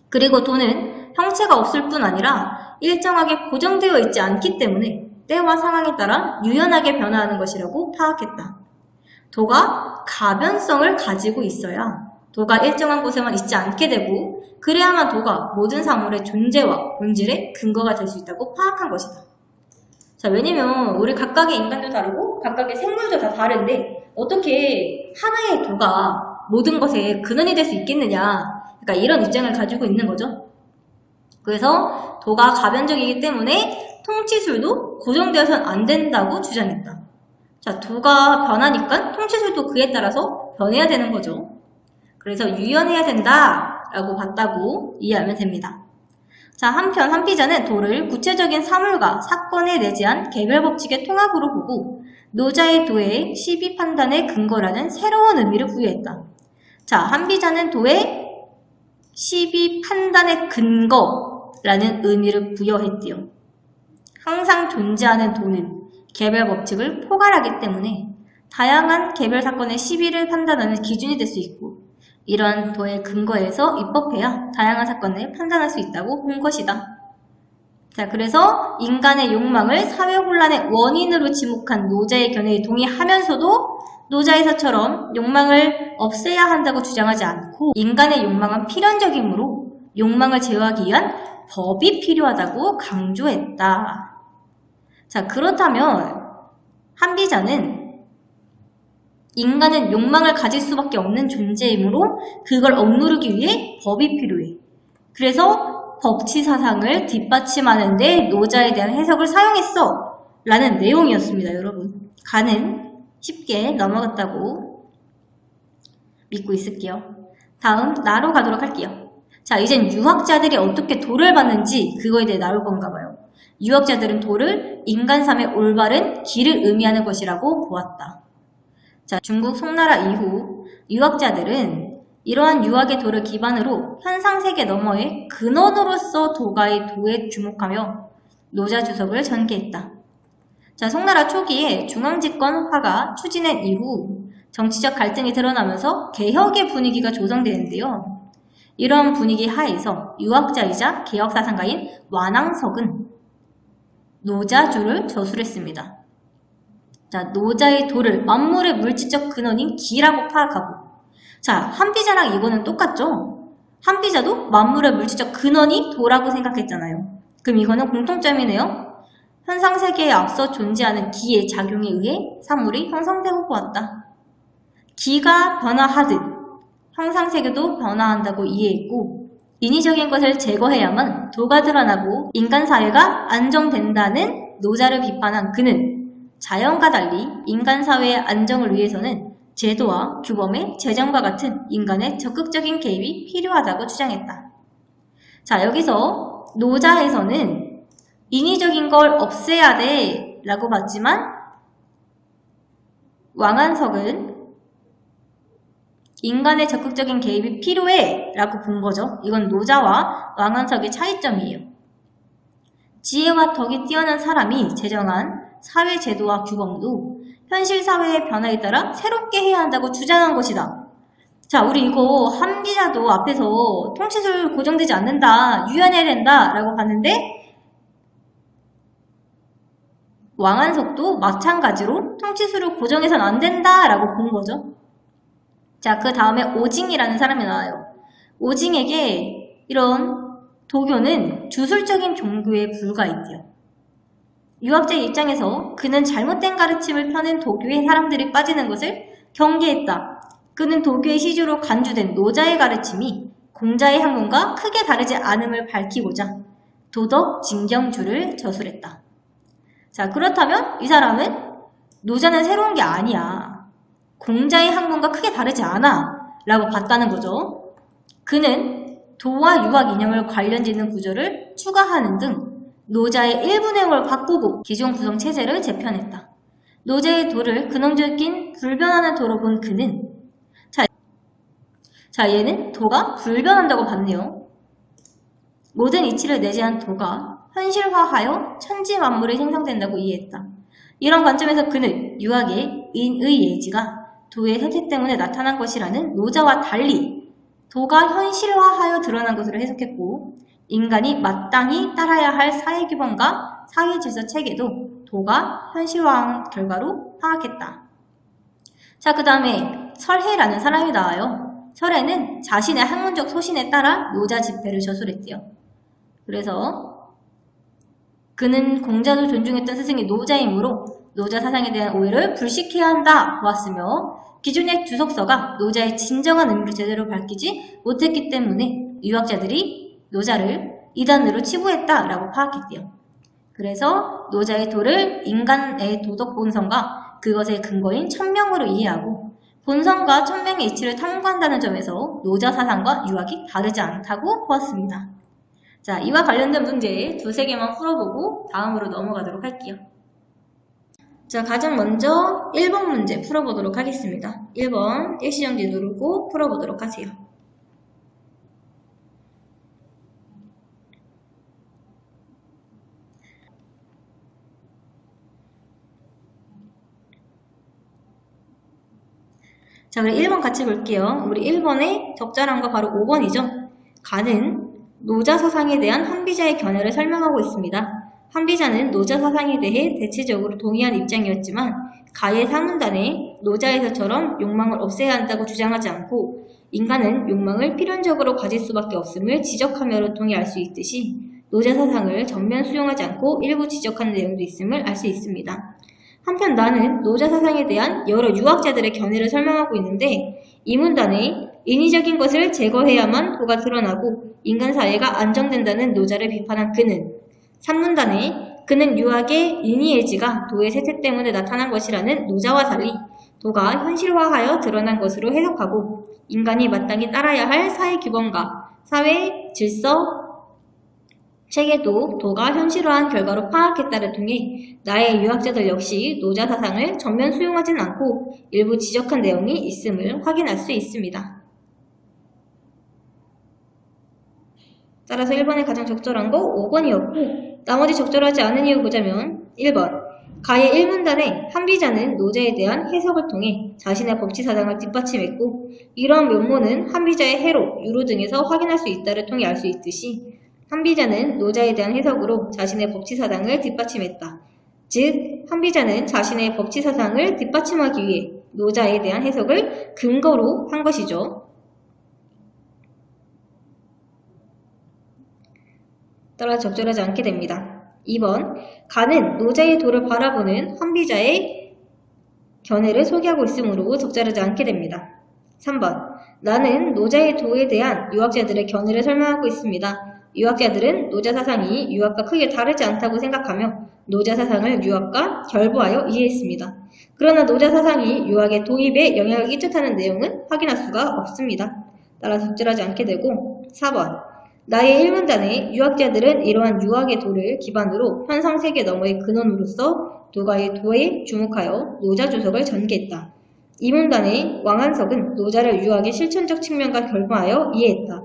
그리고 도는 형체가 없을 뿐 아니라 일정하게 고정되어 있지 않기 때문에 때와 상황에 따라 유연하게 변화하는 것이라고 파악했다. 도가 가변성을 가지고 있어야 도가 일정한 곳에만 있지 않게 되고 그래야만 도가 모든 사물의 존재와 본질의 근거가 될 수 있다고 파악한 것이다. 자, 왜냐면 우리 각각의 인간도 다르고 각각의 생물도 다 다른데 어떻게 하나의 도가 모든 것의 근원이 될 수 있겠느냐, 그러니까 이런 입장을 가지고 있는 거죠. 그래서 도가 가변적이기 때문에 통치술도 고정되어서는 안 된다고 주장했다. 자, 도가 변하니까 통치술도 그에 따라서 변해야 되는 거죠. 그래서 유연해야 된다라고 봤다고 이해하면 됩니다. 자, 한편 한비자는 도를 구체적인 사물과 사건에 내재한 개별 법칙의 통합으로 보고 노자의 도의 시비 판단의 근거라는 새로운 의미를 부여했다. 자, 한비자는 도의 시비 판단의 근거라는 의미를 부여했대요. 항상 존재하는 도는 개별 법칙을 포괄하기 때문에 다양한 개별 사건의 시비를 판단하는 기준이 될 수 있고 이러한 도의 근거에서 입법해야 다양한 사건을 판단할 수 있다고 본 것이다. 자, 그래서 인간의 욕망을 사회 혼란의 원인으로 지목한 노자의 견해에 동의하면서도 노자에서처럼 욕망을 없애야 한다고 주장하지 않고 인간의 욕망은 필연적이므로 욕망을 제어하기 위한 법이 필요하다고 강조했다. 자, 그렇다면 한비자는 인간은 욕망을 가질 수밖에 없는 존재이므로 그걸 억누르기 위해 법이 필요해. 그래서 법치 사상을 뒷받침하는 데 노자에 대한 해석을 사용했어 라는 내용이었습니다. 여러분, 가는 쉽게 넘어갔다고 믿고 있을게요. 다음 나로 가도록 할게요. 자, 이젠 유학자들이 어떻게 도를 받는지 그거에 대해 나올 건가 봐요. 유학자들은 도를 인간 삶의 올바른 길을 의미하는 것이라고 보았다. 자, 중국 송나라 이후 유학자들은 이러한 유학의 도를 기반으로 현상세계 너머의 근원으로서 도가의 도에 주목하며 노자 주석을 전개했다. 자, 송나라 초기에 중앙집권화가 추진한 이후 정치적 갈등이 드러나면서 개혁의 분위기가 조성되는데요. 이런 분위기 하에서 유학자이자 개혁사상가인 완왕석은 노자주를 저술했습니다. 자, 노자의 도를 만물의 물질적 근원인 기라고 파악하고, 자, 한비자랑 이거는 똑같죠? 한비자도 만물의 물질적 근원이 도라고 생각했잖아요. 그럼 이거는 공통점이네요. 현상세계에 앞서 존재하는 기의 작용에 의해 사물이 형성되고 보았다. 기가 변화하듯 형상세계도 변화한다고 이해했고, 인위적인 것을 제거해야만 도가 드러나고 인간 사회가 안정된다는 노자를 비판한 그는 자연과 달리 인간 사회의 안정을 위해서는 제도와 규범의 제정과 같은 인간의 적극적인 개입이 필요하다고 주장했다. 자, 여기서 노자에서는 인위적인 걸 없애야 돼 라고 봤지만 왕한석은 인간의 적극적인 개입이 필요해 라고 본 거죠. 이건 노자와 왕한석의 차이점이에요. 지혜와 덕이 뛰어난 사람이 제정한 사회 제도와 규범도 현실 사회의 변화에 따라 새롭게 해야 한다고 주장한 것이다. 자, 우리 이거 한비자도 앞에서 통치술 고정되지 않는다, 유연해야 된다 라고 봤는데 왕한석도 마찬가지로 통치술을 고정해서는 안 된다 라고 본 거죠. 자, 그 다음에 오징이라는 사람이 나와요. 오징에게 이런 도교는 주술적인 종교에 불과했대요. 유학자의 입장에서 그는 잘못된 가르침을 펴는 도교의 사람들이 빠지는 것을 경계했다. 그는 도교의 시주로 간주된 노자의 가르침이 공자의 학문과 크게 다르지 않음을 밝히고자 도덕 징경주를 저술했다. 자, 그렇다면 이 사람은 노자는 새로운 게 아니야. 공자의 학문과 크게 다르지 않아 라고 봤다는 거죠. 그는 도와 유학 이념을 관련짓는 구조를 추가하는 등 노자의 일부 내용을 바꾸고 기존 구성 체제를 재편했다. 노자의 도를 근원적인 불변하는 도로 본 그는 자, 얘는 도가 불변한다고 봤네요. 모든 이치를 내재한 도가 현실화하여 천지 만물이 생성된다고 이해했다. 이런 관점에서 그는 유학의 인의 예지가 도의 선택 때문에 나타난 것이라는 노자와 달리 도가 현실화하여 드러난 것으로 해석했고 인간이 마땅히 따라야 할 사회규범과 사회질서 체계도 도가 현실화한 결과로 파악했다. 자, 그 다음에 설해라는 사람이 나와요. 설해는 자신의 학문적 소신에 따라 노자 집회를 저술했대요. 그래서 그는 공자도 존중했던 스승이 노자이므로 노자 사상에 대한 오해를 불식해야 한다 보았으며 기존의 주석서가 노자의 진정한 의미를 제대로 밝히지 못했기 때문에 유학자들이 노자를 이단으로 치부했다라고 파악했대요. 그래서 노자의 도를 인간의 도덕 본성과 그것의 근거인 천명으로 이해하고 본성과 천명의 이치를 탐구한다는 점에서 노자 사상과 유학이 다르지 않다고 보았습니다. 자, 이와 관련된 문제 두세 개만 풀어보고 다음으로 넘어가도록 할게요. 자, 가장 먼저 1번 문제 풀어보도록 하겠습니다. 1번 일시정지 누르고 풀어보도록 하세요. 자, 그럼 1번 같이 볼게요. 우리 1번의 적절한 거 바로 5번이죠. 가는 노자 사상에 대한 한비자의 견해를 설명하고 있습니다. 한비자는 노자 사상에 대해 대체적으로 동의한 입장이었지만 가의 사문단에 노자에서처럼 욕망을 없애야 한다고 주장하지 않고 인간은 욕망을 필연적으로 가질 수밖에 없음을 지적하며로 동의할 수 있듯이 노자 사상을 전면 수용하지 않고 일부 지적하는 내용도 있음을 알 수 있습니다. 한편 나는 노자 사상에 대한 여러 유학자들의 견해를 설명하고 있는데 이 문단에 인위적인 것을 제거해야만 도가 드러나고 인간 사회가 안정된다는 노자를 비판한 그는 3문단에 그는 유학의 인위예지가 도의 세태 때문에 나타난 것이라는 노자와 달리 도가 현실화하여 드러난 것으로 해석하고 인간이 마땅히 따라야 할 사회규범과 사회 질서 체계도 도가 현실화한 결과로 파악했다를 통해 나의 유학자들 역시 노자 사상을 전면 수용하진 않고 일부 지적한 내용이 있음을 확인할 수 있습니다. 따라서 1번에 가장 적절한 거 5번이었고 나머지 적절하지 않은 이유 보자면 1번 가의 1문단에 한비자는 노자에 대한 해석을 통해 자신의 법치사상을 뒷받침했고 이러한 면모는 한비자의 해로, 유로 등에서 확인할 수 있다를 통해 알 수 있듯이 한비자는 노자에 대한 해석으로 자신의 법치사상을 뒷받침했다. 즉, 한비자는 자신의 법치사상을 뒷받침하기 위해 노자에 대한 해석을 근거로 한 것이죠. 따라 적절하지 않게 됩니다. 2번, 가는 노자의 도를 바라보는 한비자의 견해를 소개하고 있으므로 적절하지 않게 됩니다. 3번, 나는 노자의 도에 대한 유학자들의 견해를 설명하고 있습니다. 유학자들은 노자 사상이 유학과 크게 다르지 않다고 생각하며 노자 사상을 유학과 결부하여 이해했습니다. 그러나 노자 사상이 유학의 도입에 영향을 끼쳤다는 내용은 확인할 수가 없습니다. 따라서 적절하지 않게 되고 4번 나의 1문단에 유학자들은 이러한 유학의 도를 기반으로 현상세계 너머의 근원으로서 도가의 도에 주목하여 노자 주석을 전개했다. 2문단에 왕한석은 노자를 유학의 실천적 측면과 결부하여 이해했다.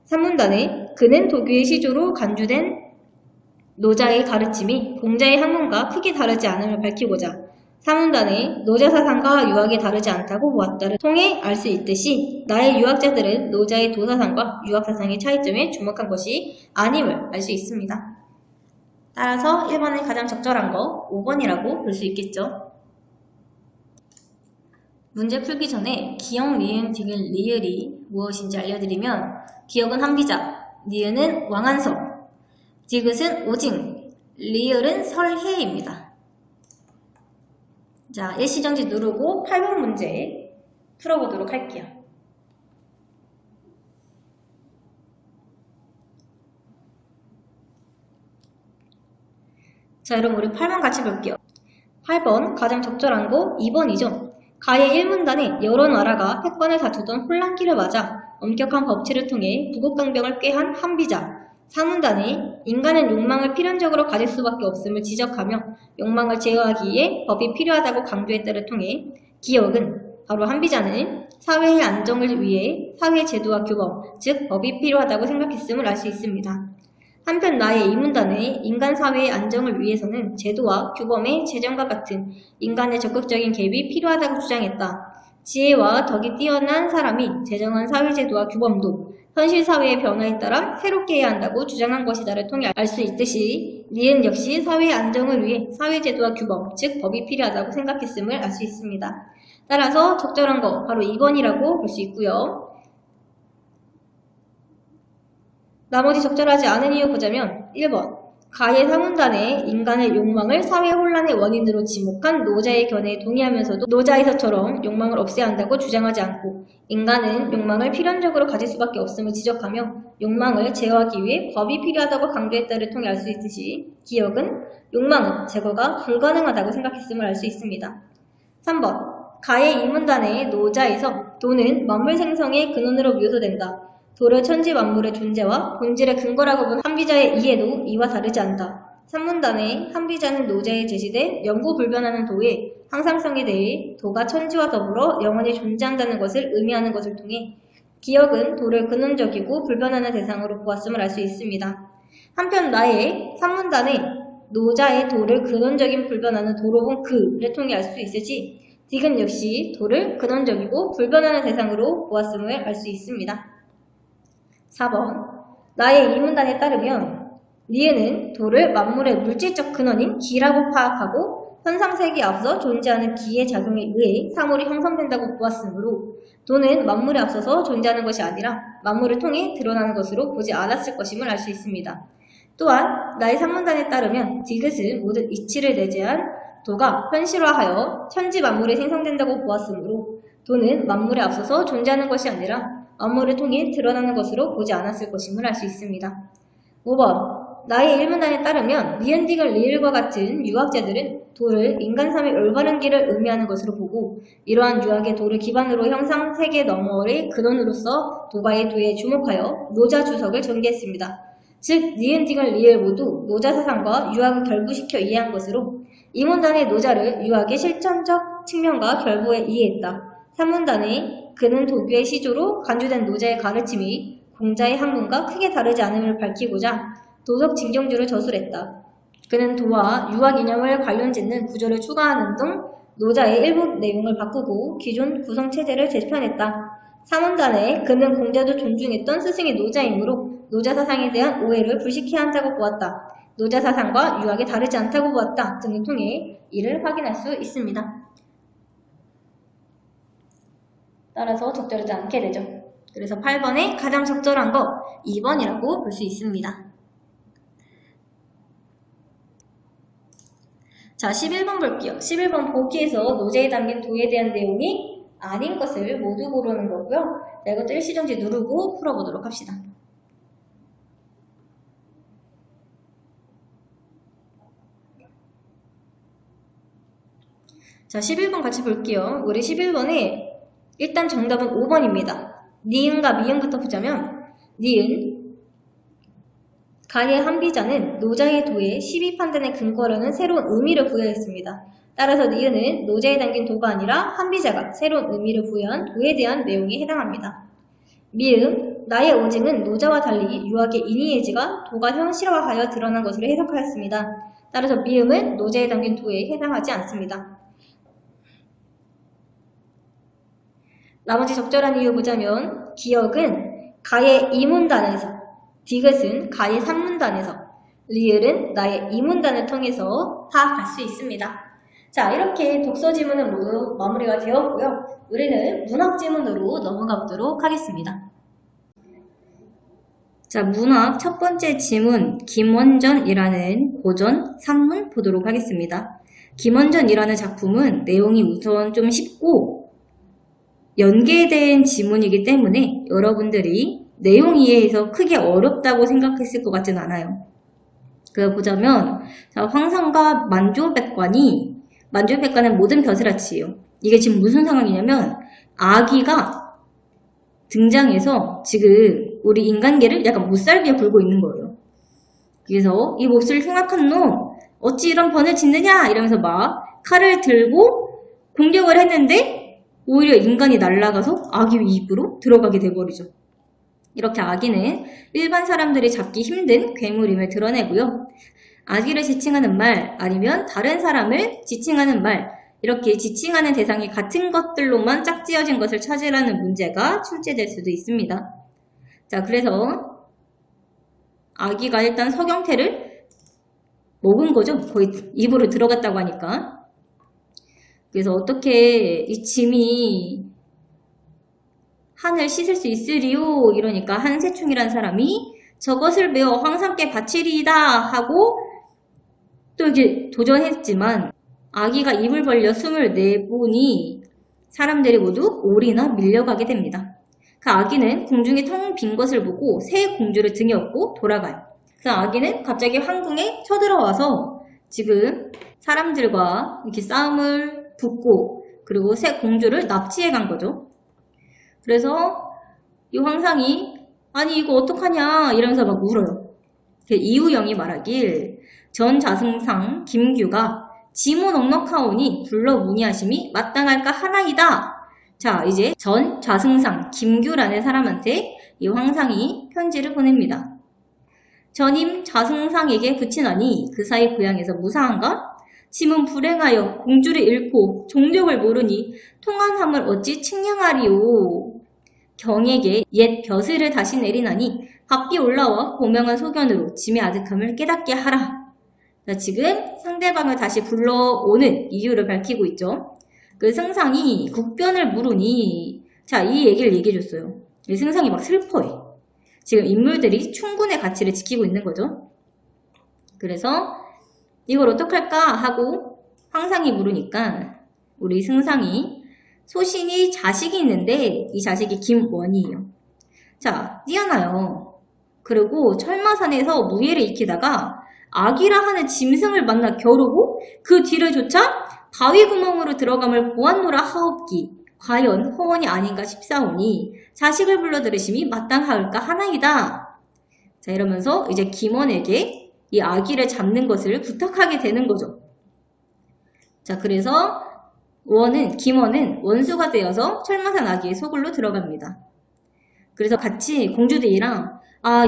3문단에 그는 도교의 시조로 간주된 노자의 가르침이 공자의 학문과 크게 다르지 않음을 밝히고자 3문단에 노자 사상과 유학이 다르지 않다고 보았다를 통해 알 수 있듯이 나의 유학자들은 노자의 도사상과 유학사상의 차이점에 주목한 것이 아님을 알 수 있습니다. 따라서 1번에 가장 적절한 거 5번이라고 볼 수 있겠죠. 문제 풀기 전에 기역, 리은, 디귿, 리을이 무엇인지 알려드리면 기역은 한비자, 니은은 왕한석, 디귿은 오징, 리을은 설해입니다. 자, 일시정지 누르고 8번 문제 풀어보도록 할게요. 자, 여러분 우리 8번 같이 볼게요. 8번 가장 적절한 거 2번이죠. 가의 1문단에 여러 나라가 패권을 다투던 혼란기를 맞아 엄격한 법치를 통해 부국강병을 꾀한 한비자 4문단에 인간은 욕망을 필연적으로 가질 수밖에 없음을 지적하며 욕망을 제어하기 위해 법이 필요하다고 강조했다를 통해 기역은 바로 한비자는 사회의 안정을 위해 사회 제도와 규범, 즉 법이 필요하다고 생각했음을 알 수 있습니다. 한편 나의 2문단에 인간 사회의 안정을 위해서는 제도와 규범의 제정과 같은 인간의 적극적인 개입이 필요하다고 주장했다. 지혜와 덕이 뛰어난 사람이 제정한 사회제도와 규범도 현실 사회의 변화에 따라 새롭게 해야 한다고 주장한 것이다를 통해 알 수 있듯이 니은 역시 사회의 안정을 위해 사회제도와 규범, 즉 법이 필요하다고 생각했음을 알 수 있습니다. 따라서 적절한 거 바로 2번이라고 볼 수 있고요. 나머지 적절하지 않은 이유 보자면 1번 가의 3문단에 인간의 욕망을 사회 혼란의 원인으로 지목한 노자의 견해에 동의하면서도 노자에서처럼 욕망을 없애야 한다고 주장하지 않고 인간은 욕망을 필연적으로 가질 수밖에 없음을 지적하며 욕망을 제어하기 위해 법이 필요하다고 강조했다를 통해 알 수 있듯이 기역은 욕망은 제거가 불가능하다고 생각했음을 알 수 있습니다. 3번 가의 2문단의 노자에서 도는 만물 생성의 근원으로 묘사된다. 도를 천지 만물의 존재와 본질의 근거라고 본 한비자의 이해도 이와 다르지 않다. 3문단에 한비자는 노자에 제시된 영구불변하는 도의 항상성에 대해 도가 천지와 더불어 영원히 존재한다는 것을 의미하는 것을 통해 기역은 도를 근원적이고 불변하는 대상으로 보았음을 알 수 있습니다. 한편 나의 3문단에 노자의 도를 근원적인 불변하는 도로 본 그를 통해 알 수 있으지 디귿 역시 도를 근원적이고 불변하는 대상으로 보았음을 알 수 있습니다. 4번 나의 2문단에 따르면 니은은 도를 만물의 물질적 근원인 기라고 파악하고 현상세계에 앞서 존재하는 기의 작용에 의해 사물이 형성된다고 보았으므로 도는 만물에 앞서서 존재하는 것이 아니라 만물을 통해 드러나는 것으로 보지 않았을 것임을 알 수 있습니다. 또한 나의 3문단에 따르면 디귿은 모든 이치를 내재한 도가 현실화하여 천지 만물이 생성된다고 보았으므로 도는 만물에 앞서서 존재하는 것이 아니라 만물을 통해 드러나는 것으로 보지 않았을 것임을 알 수 있습니다. 5번 나의 1문단에 따르면 니은 디귿 리을과 같은 유학자들은 도를 인간 삶의 올바른 길을 의미하는 것으로 보고 이러한 유학의 도를 기반으로 형상 세계 너머의 근원으로서 도가의 도에 주목하여 노자 주석을 전개했습니다. 즉 니은 디귿 리을 모두 노자 사상과 유학을 결부시켜 이해한 것으로 2문단의 노자를 유학의 실천적 측면과 결부해 이해했다. 3문단에 그는 도교의 시조로 간주된 노자의 가르침이 공자의 학문과 크게 다르지 않음을 밝히고자 도덕 징정주를 저술했다. 그는 도와 유학 이념을 관련짓는 구조를 추가하는 등 노자의 일부 내용을 바꾸고 기존 구성체제를 재편했다. 3문단에 그는 공자도 존중했던 스승의 노자이므로 노자 사상에 대한 오해를 불식해야 한다고 보았다. 노자 사상과 유학이 다르지 않다고 보았다 등을 통해 이를 확인할 수 있습니다. 따라서 적절하지 않게 되죠. 그래서 8번에 가장 적절한 거 2번이라고 볼 수 있습니다. 자, 11번 볼게요. 11번 보기에서 노제에 담긴 도에 대한 내용이 아닌 것을 모두 고르는 거고요. 자, 이것도 일시정지 누르고 풀어보도록 합시다. 자, 11번 같이 볼게요. 우리 11번에 일단 정답은 5번입니다. 니은과 미음부터 보자면 니은 가의 한비자는 노자의 도에 시비 판단의 근거로는 새로운 의미를 부여했습니다. 따라서 니은은 노자에 담긴 도가 아니라 한비자가 새로운 의미를 부여한 도에 대한 내용에 해당합니다. 미음 나의 오징은 노자와 달리 유학의 이니에지가 도가 현실화하여 드러난 것으로 해석하였습니다. 따라서 미음은 노자에 담긴 도에 해당하지 않습니다. 나머지 적절한 이유 보자면 기역은 가의 이문단에서, 디귿은 가의 삼문단에서, 리을은 나의 이문단을 통해서 다 갈 수 있습니다. 자, 이렇게 독서 지문은 모두 마무리가 되었고요. 우리는 문학 지문으로 넘어가 보도록 하겠습니다. 자, 문학 첫 번째 지문 김원전이라는 고전 3문 보도록 하겠습니다. 김원전이라는 작품은 내용이 우선 좀 쉽고 연계된 지문이기 때문에 여러분들이 내용 이해에서 크게 어렵다고 생각했을 것 같진 않아요. 보자면 자, 황상과 만주백관은 모든 벼슬아치예요. 이게 지금 무슨 상황이냐면 아기가 등장해서 지금 우리 인간계를 약간 못살게 굴고 있는 거예요. 그래서 이 몹쓸 흉악한 놈 어찌 이런 번을 짓느냐 이러면서 막 칼을 들고 공격을 했는데 오히려 인간이 날아가서 아기 입으로 들어가게 돼버리죠. 이렇게 아기는 일반 사람들이 잡기 힘든 괴물임을 드러내고요. 아기를 지칭하는 말 아니면 다른 사람을 지칭하는 말 이렇게 지칭하는 대상이 같은 것들로만 짝지어진 것을 찾으라는 문제가 출제될 수도 있습니다. 자, 그래서 아기가 일단 서경태를 먹은 거죠. 거의 입으로 들어갔다고 하니까. 그래서 어떻게 이 짐이 한을 씻을 수 있으리요? 이러니까 한세충이라는 사람이 저것을 메어 황상께 바치리이다 하고 또 이렇게 도전했지만 아기가 입을 벌려 숨을 내보니 사람들이 모두 올이나 밀려가게 됩니다. 그 아기는 궁중이 텅 빈 것을 보고 새 공주를 등에 업고 돌아가요. 그 아기는 갑자기 황궁에 쳐들어와서 지금 사람들과 이렇게 싸움을 붙고 그리고 새 공주를 납치해 간 거죠. 그래서 이 황상이 아니 이거 어떡하냐 이러면서 막 울어요. 이우영이 말하길 전자승상 김규가 지모 넉넉하오니 불러 문의하심이 마땅할까 하나이다. 자, 이제 전좌승상 김규라는 사람한테 이 황상이 편지를 보냅니다. 전임 좌승상에게 붙이나니 그 사이 고향에서 무사한가? 짐은 불행하여 공주를 잃고 종력을 모르니 통한함을 어찌 측량하리오. 경에게 옛 벼슬을 다시 내리나니 밥비 올라와 고명한 소견으로 짐의 아득함을 깨닫게 하라. 자, 지금 상대방을 다시 불러오는 이유를 밝히고 있죠. 그 승상이 국변을 물으니 자, 이 얘기를 얘기해줬어요. 이 승상이 막 슬퍼해. 지금 인물들이 충군의 가치를 지키고 있는 거죠. 그래서 이걸 어떡할까 하고 황상이 물으니까 우리 승상이 소신이 자식이 있는데 이 자식이 김원이에요. 자, 뛰어나요. 그리고 철마산에서 무예를 익히다가 아기라 하는 짐승을 만나 겨루고 그 뒤를 쫓아 바위 구멍으로 들어감을 보았노라 하옵기 과연 허언이 아닌가 싶사오니 자식을 불러 들으심이 마땅하을까 하나이다. 자, 이러면서 이제 김원에게 이 아기를 잡는 것을 부탁하게 되는 거죠. 자, 그래서 김원은 원수가 되어서 철마산 아기의 소굴로 들어갑니다. 그래서 같이 공주들이랑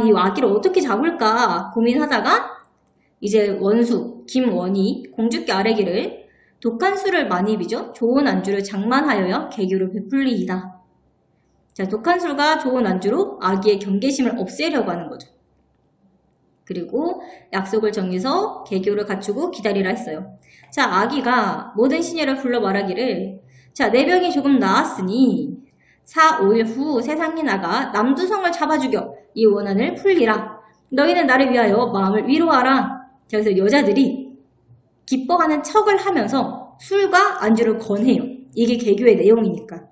이 아기를 어떻게 잡을까 고민하다가 이제 원수 김원이 공주께 아뢰기를 독한 술을 많이 비죠. 좋은 안주를 장만하여야 개교를 베풀리이다. 자, 독한 술과 좋은 안주로 아기의 경계심을 없애려고 하는 거죠. 그리고 약속을 정해서 개교를 갖추고 기다리라 했어요. 자, 아기가 모든 시녀를 불러 말하기를 자, 내 병이 조금 나았으니 4, 5일 후 세상에 나가 남두성을 잡아 죽여 이 원한을 풀리라. 너희는 나를 위하여 마음을 위로하라. 자, 그래서 여자들이 기뻐하는 척을 하면서 술과 안주를 권해요. 이게 개교의 내용이니까.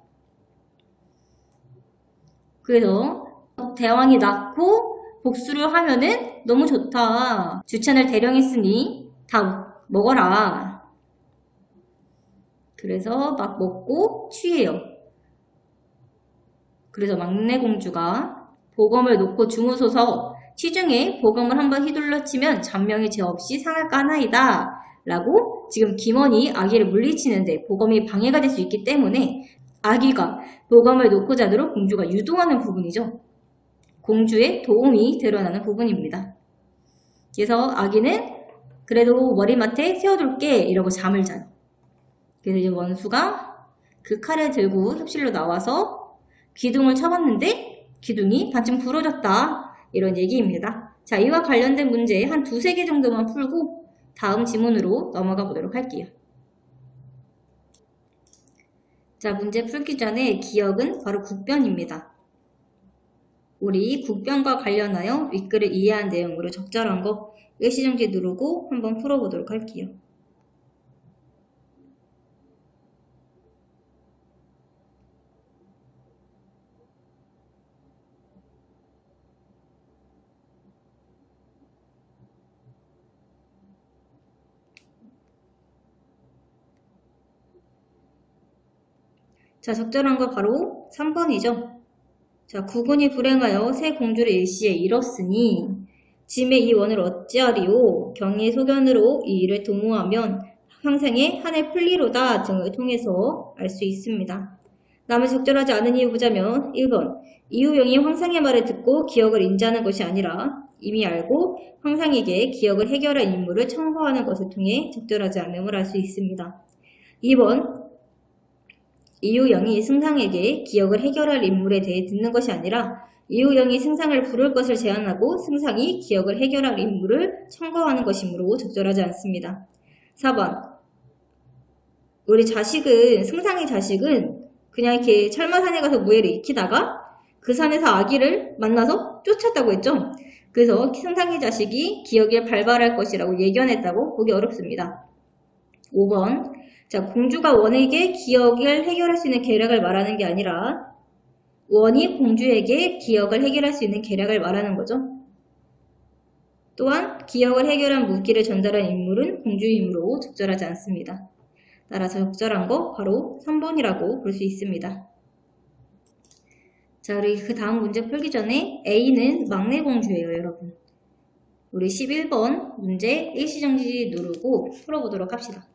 그래서 대왕이 낳고 복수를 하면은 너무 좋다. 주찬을 대령했으니 다 먹어라. 그래서 막 먹고 취해요. 그래서 막내 공주가 보검을 놓고 주무소서, 시중에 보검을 한번 휘둘러 치면 잔명이 죄 없이 상을 까나이다 라고 지금 김원이 아기를 물리치는데 보검이 방해가 될 수 있기 때문에 아기가 보검을 놓고 자도록 공주가 유도하는 부분이죠. 공주의 도움이 드러나는 부분입니다. 그래서 아기는 그래도 머리맡에 세워둘게 이러고 잠을 자요. 그래서 이제 원수가 그 칼을 들고 습실로 나와서 기둥을 쳐봤는데 기둥이 반쯤 부러졌다. 이런 얘기입니다. 자, 이와 관련된 문제 한 두세 개 정도만 풀고 다음 지문으로 넘어가 보도록 할게요. 자, 문제 풀기 전에 기억은 바로 국변입니다. 우리 국변과 관련하여 윗글을 이해한 내용으로 적절한 거 일시정지 누르고 한번 풀어보도록 할게요. 자, 적절한 거 바로 3번이죠. 자, 국군이 불행하여 새 공주를 일시에 잃었으니 짐의 이 원을 어찌하리요? 경의 소견으로 이 일을 도모하면 평생에 한해 풀리로다 등을 통해서 알 수 있습니다. 남을 적절하지 않은 이유 보자면 1번 이유영이 황상의 말을 듣고 기억을 인지하는 것이 아니라 이미 알고 황상에게 기억을 해결할 임무를 청구하는 것을 통해 적절하지 않음을 알 수 있습니다. 2번 이유영이 승상에게 기억을 해결할 인물에 대해 듣는 것이 아니라 이유영이 승상을 부를 것을 제안하고 승상이 기억을 해결할 인물을 청구하는 것이므로 적절하지 않습니다. 4번 우리 승상의 자식은 그냥 이렇게 철마산에 가서 무예를 익히다가 그 산에서 아기를 만나서 쫓았다고 했죠. 그래서 승상의 자식이 기억에 발발할 것이라고 예견했다고 보기 어렵습니다. 5번 자, 공주가 원에게 기억을 해결할 수 있는 계략을 말하는 게 아니라 원이 공주에게 기억을 해결할 수 있는 계략을 말하는 거죠. 또한 기억을 해결한 무기를 전달한 인물은 공주이므로 적절하지 않습니다. 따라서 적절한 거 바로 3번이라고 볼 수 있습니다. 자, 우리 그 다음 문제 풀기 전에 A는 막내 공주예요, 여러분. 우리 11번 문제 일시정지 누르고 풀어보도록 합시다.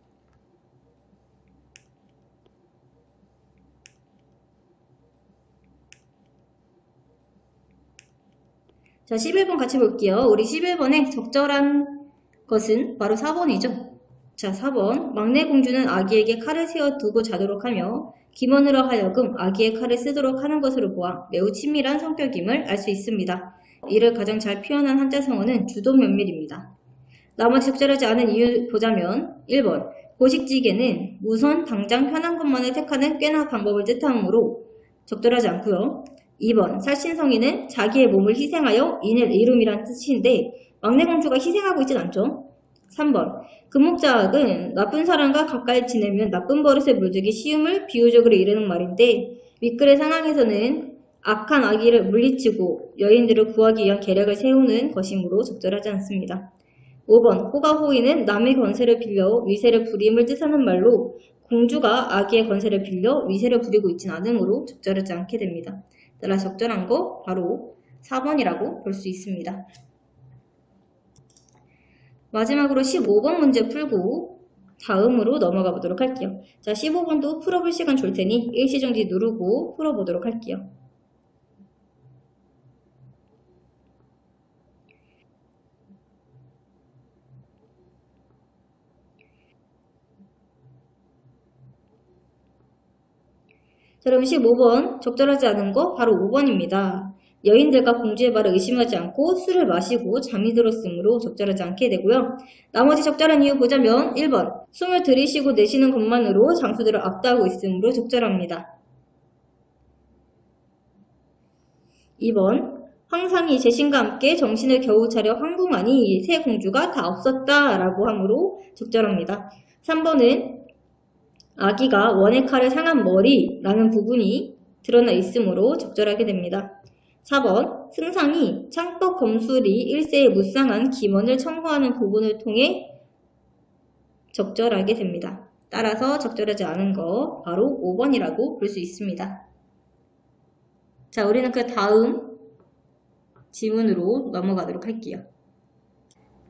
자, 11번 같이 볼게요. 우리 11번에 적절한 것은 바로 4번이죠. 자, 4번. 막내 공주는 아기에게 칼을 세워두고 자도록 하며 김원으로 하여금 아기의 칼을 쓰도록 하는 것으로 보아 매우 친밀한 성격임을 알 수 있습니다. 이를 가장 잘 표현한 한자성어는 주도면밀입니다. 나머지 적절하지 않은 이유 보자면 1번. 고식지게는 우선 당장 편한 것만을 택하는 꾀나 방법을 뜻하므로 적절하지 않고요. 2번 살신성인은 자기의 몸을 희생하여 인을 이룸이란 뜻인데 막내 공주가 희생하고 있진 않죠. 3번 금목자학은 나쁜 사람과 가까이 지내면 나쁜 버릇에 물들기 쉬움을 비유적으로 이르는 말인데 윗글의 상황에서는 악한 아기를 물리치고 여인들을 구하기 위한 계략을 세우는 것이므로 적절하지 않습니다. 5번 호가호의는 남의 권세를 빌려 위세를 부림을 뜻하는 말로 공주가 아기의 권세를 빌려 위세를 부리고 있진 않으므로 적절하지 않게 됩니다. 따라 적절한 거 바로 4번이라고 볼 수 있습니다. 마지막으로 15번 문제 풀고 다음으로 넘어가 보도록 할게요. 자, 15번도 풀어볼 시간 줄 테니 일시정지 누르고 풀어보도록 할게요. 자, 그럼 15번 적절하지 않은 거 바로 5번입니다. 여인들과 공주의 말을 의심하지 않고 술을 마시고 잠이 들었으므로 적절하지 않게 되고요. 나머지 적절한 이유 보자면 1번 숨을 들이쉬고 내쉬는 것만으로 장수들을 압도하고 있으므로 적절합니다. 2번 황상이 재신과 함께 정신을 겨우 차려 황궁하니 새 공주가 다 없었다 라고 하므로 적절합니다. 3번은 아기가 원의 칼을 상한 머리라는 부분이 드러나 있으므로 적절하게 됩니다. 4번 승상이 창법 검술이 일세에 무쌍한 기원을 청구하는 부분을 통해 적절하게 됩니다. 따라서 적절하지 않은 거 바로 5번이라고 볼 수 있습니다. 자, 우리는 그 다음 지문으로 넘어가도록 할게요.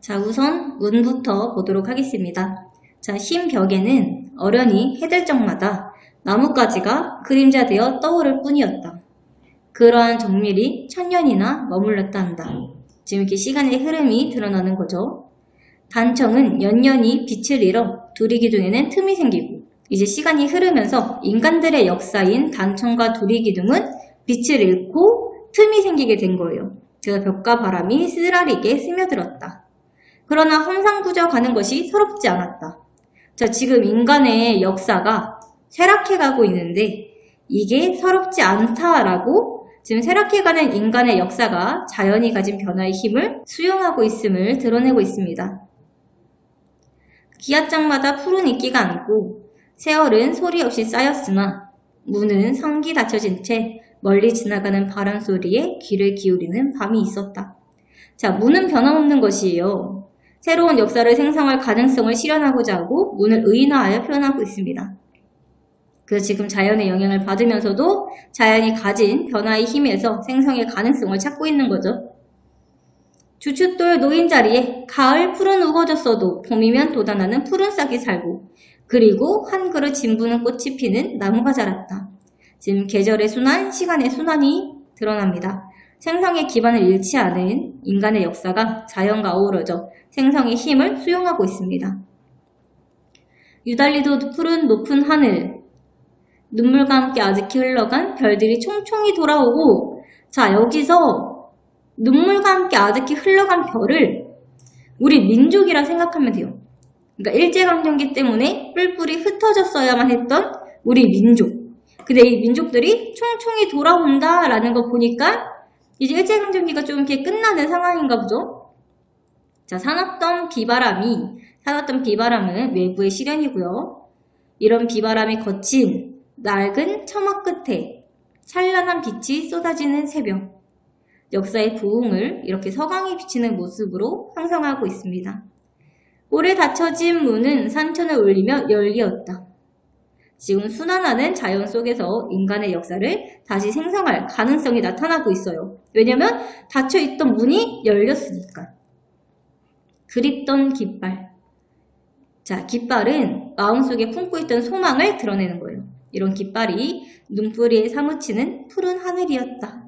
자, 우선 문부터 보도록 하겠습니다. 자, 흰 벽에는 어련히 해될 적마다 나뭇가지가 그림자되어 떠오를 뿐이었다. 그러한 정밀이 천년이나 머물렀다 한다. 지금 이렇게 시간의 흐름이 드러나는 거죠. 단청은 연년이 빛을 잃어 두리기둥에는 틈이 생기고 이제 시간이 흐르면서 인간들의 역사인 단청과 두리기둥은 빛을 잃고 틈이 생기게 된 거예요. 그래서 벽과 바람이 쓰라리게 스며들었다. 그러나 험상궂어가는 것이 서럽지 않았다. 자, 지금 인간의 역사가 쇠락해가고 있는데 이게 서럽지 않다라고 지금 쇠락해가는 인간의 역사가 자연이 가진 변화의 힘을 수용하고 있음을 드러내고 있습니다. 기앗장마다 푸른 이끼가 앉고 세월은 소리 없이 쌓였으나 문은 성기 닫혀진 채 멀리 지나가는 바람 소리에 귀를 기울이는 밤이 있었다. 자, 문은 변함없는 것이에요. 새로운 역사를 생성할 가능성을 실현하고자 하고 문을 의인화하여 표현하고 있습니다. 그래서 지금 자연의 영향을 받으면서도 자연이 가진 변화의 힘에서 생성의 가능성을 찾고 있는 거죠. 주춧돌 놓인 자리에 가을 풀은 우거졌어도 봄이면 돋아나는 푸른 싹이 살고 그리고 한 그릇 진부는 꽃이 피는 나무가 자랐다. 지금 계절의 순환, 시간의 순환이 드러납니다. 생성의 기반을 잃지 않은 인간의 역사가 자연과 어우러져 생성의 힘을 수용하고 있습니다. 유달리도 푸른 높은 하늘, 눈물과 함께 아득히 흘러간 별들이 총총히 돌아오고 자, 여기서 눈물과 함께 아득히 흘러간 별을 우리 민족이라 생각하면 돼요. 그러니까 일제강점기 때문에 뿔뿔이 흩어졌어야만 했던 우리 민족. 근데 이 민족들이 총총히 돌아온다라는 거 보니까 이제 일제강점기가 좀 이렇게 끝나는 상황인가 보죠. 자, 사납던 비바람은 외부의 시련이고요. 이런 비바람이 거친 낡은 처마 끝에 찬란한 빛이 쏟아지는 새벽. 역사의 부흥을 이렇게 서광이 비치는 모습으로 형성하고 있습니다. 오래 닫혀진 문은 산천을 울리며 열리었다. 지금 순환하는 자연 속에서 인간의 역사를 다시 생성할 가능성이 나타나고 있어요. 왜냐면 닫혀있던 문이 열렸으니까. 그립던 깃발. 자, 깃발은 마음속에 품고 있던 소망을 드러내는 거예요. 이런 깃발이 눈뿌리에 사무치는 푸른 하늘이었다.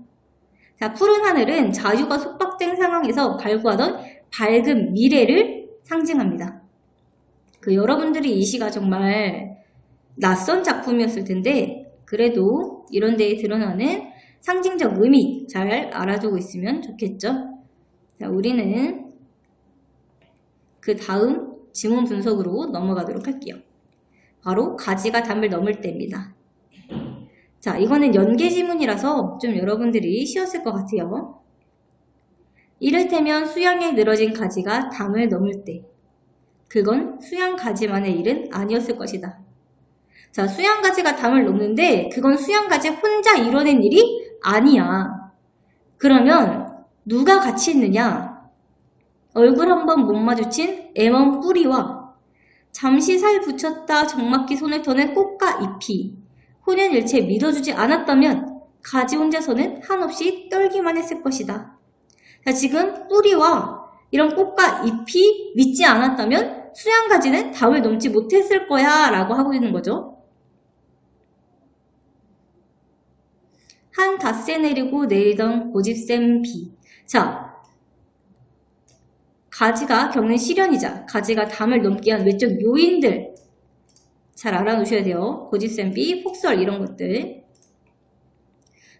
자, 푸른 하늘은 자유가 속박된 상황에서 갈구하던 밝은 미래를 상징합니다. 여러분들이 이 시가 정말 낯선 작품이었을 텐데 그래도 이런 데에 드러나는 상징적 의미 잘 알아두고 있으면 좋겠죠. 자, 우리는 그 다음 지문 분석으로 넘어가도록 할게요. 바로 가지가 담을 넘을 때입니다. 자, 이거는 연계 지문이라서 좀 여러분들이 쉬웠을 것 같아요. 이를테면 수양에 늘어진 가지가 담을 넘을 때 그건 수양 가지만의 일은 아니었을 것이다. 자, 수양 가지가 담을 넘는데 그건 수양 가지 혼자 이뤄낸 일이 아니야. 그러면 누가 같이 있느냐? 얼굴 한번 못 마주친 애먼 뿌리와 잠시 살 붙였다 적막히 손을 터는 꽃과 잎이 혼연일체 믿어주지 않았다면 가지 혼자서는 한없이 떨기만 했을 것이다. 자, 지금 뿌리와 이런 꽃과 잎이 믿지 않았다면 수양가지는 담을 넘지 못했을 거야 라고 하고 있는 거죠. 한 닷새 내리고 내리던 고집센 비. 자, 가지가 겪는 시련이자 가지가 담을 넘게 한 외적 요인들 잘 알아놓으셔야 돼요. 고집센 비, 폭설 이런 것들.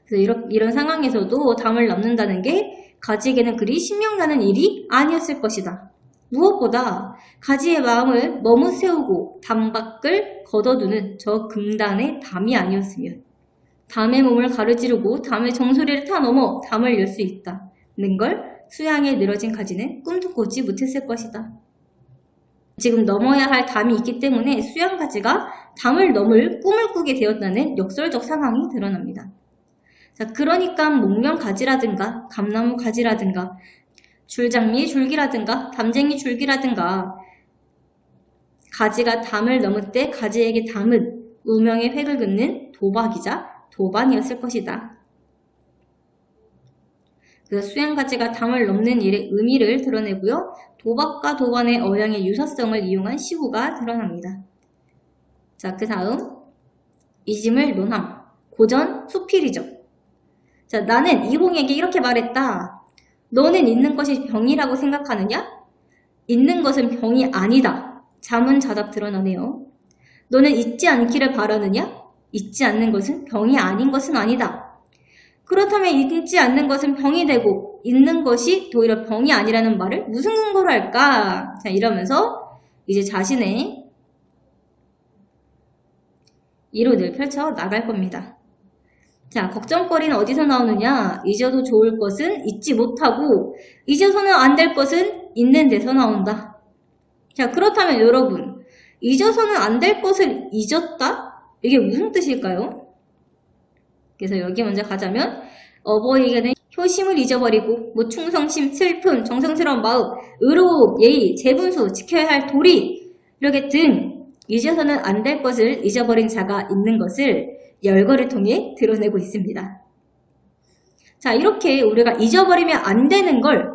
그래서 이런 상황에서도 담을 넘는다는 게 가지에게는 그리 신명나는 일이 아니었을 것이다. 무엇보다 가지의 마음을 머무세우고 담 밖을 걷어두는 저 금단의 담이 아니었으면 담의 몸을 가르지르고 담의 정수리를 타넘어 담을 열 수 있다는 걸 수양에 늘어진 가지는 꿈도 꾸지 못했을 것이다. 지금 넘어야 할 담이 있기 때문에 수양가지가 담을 넘을 꿈을 꾸게 되었다는 역설적 상황이 드러납니다. 자, 그러니까 목련가지라든가 감나무 가지라든가 줄장미 줄기라든가 담쟁이 줄기라든가 가지가 담을 넘을 때 가지에게 담은 우명의 획을 긋는 도박이자 도반이었을 것이다. 그래서 수양가지가 담을 넘는 일의 의미를 드러내고요. 도박과 도반의 어양의 유사성을 이용한 시구가 드러납니다. 자, 그 다음 이짐을 논함. 고전 수필이죠. 자, 나는 이공에게 이렇게 말했다. 너는 있는 것이 병이라고 생각하느냐? 있는 것은 병이 아니다. 자문자답 드러나네요. 너는 잊지 않기를 바라느냐? 잊지 않는 것은 병이 아닌 것은 아니다. 그렇다면 잊지 않는 것은 병이 되고 있는 것이 오히려 병이 아니라는 말을 무슨 근거로 할까? 자, 이러면서 이제 자신의 이론을 펼쳐 나갈 겁니다. 자, 걱정거리는 어디서 나오느냐? 잊어도 좋을 것은 잊지 못하고 잊어서는 안 될 것은 있는 데서 나온다. 자, 그렇다면 여러분, 잊어서는 안 될 것을 잊었다? 이게 무슨 뜻일까요? 그래서 여기 먼저 가자면 어버이에게는 효심을 잊어버리고 뭐 충성심, 슬픔, 정성스러운 마음, 의로움, 예의, 재분수, 지켜야 할 도리 이렇게 등 잊어서는 안 될 것을 잊어버린 자가 있는 것을 열거를 통해 드러내고 있습니다. 자, 이렇게 우리가 잊어버리면 안 되는 걸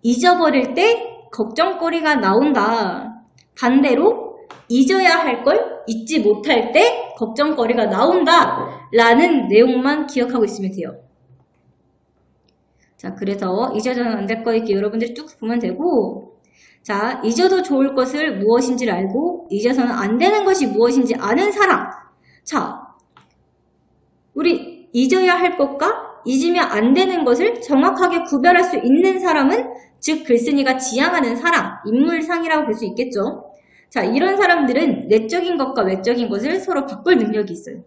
잊어버릴 때 걱정거리가 나온다. 반대로 잊어야 할 걸 잊지 못할 때 걱정거리가 나온다. 라는 내용만 기억하고 있으면 돼요. 자, 그래서 잊어서는 안 될 거 이렇게 여러분들이 쭉 보면 되고, 자, 잊어도 좋을 것을 무엇인지를 알고 잊어서는 안 되는 것이 무엇인지 아는 사람. 자, 우리 잊어야 할 것과 잊으면 안 되는 것을 정확하게 구별할 수 있는 사람은 즉 글쓴이가 지향하는 사람, 인물상이라고 볼 수 있겠죠. 자, 이런 사람들은 내적인 것과 외적인 것을 서로 바꿀 능력이 있어요.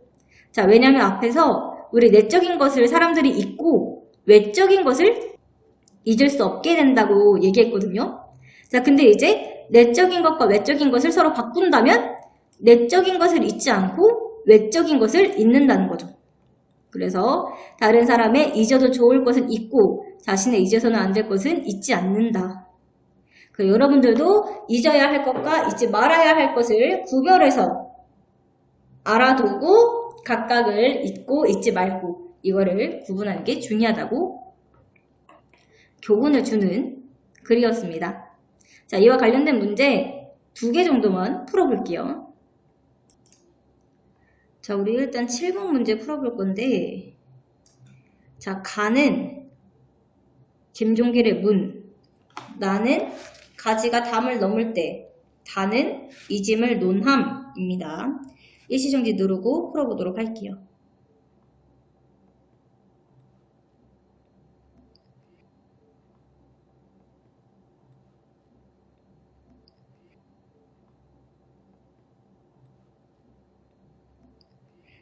자, 왜냐하면 앞에서 우리 내적인 것을 사람들이 잊고 외적인 것을 잊을 수 없게 된다고 얘기했거든요. 자, 근데 이제 내적인 것과 외적인 것을 서로 바꾼다면 내적인 것을 잊지 않고 외적인 것을 잊는다는 거죠. 그래서 다른 사람의 잊어도 좋을 것은 잊고 자신의 잊어서는 안 될 것은 잊지 않는다. 여러분들도 잊어야 할 것과 잊지 말아야 할 것을 구별해서 알아두고 각각을 잊고 잊지 말고 이거를 구분하는 게 중요하다고 교훈을 주는 글이었습니다. 자, 이와 관련된 문제 2개 정도만 풀어볼게요. 자, 우리 일단 7번 문제 풀어볼 건데, 자, 가는 김종길의 문, 나는 가지가 담을 넘을 때, 다는 이짐을 논함입니다. 일시정지 누르고 풀어보도록 할게요.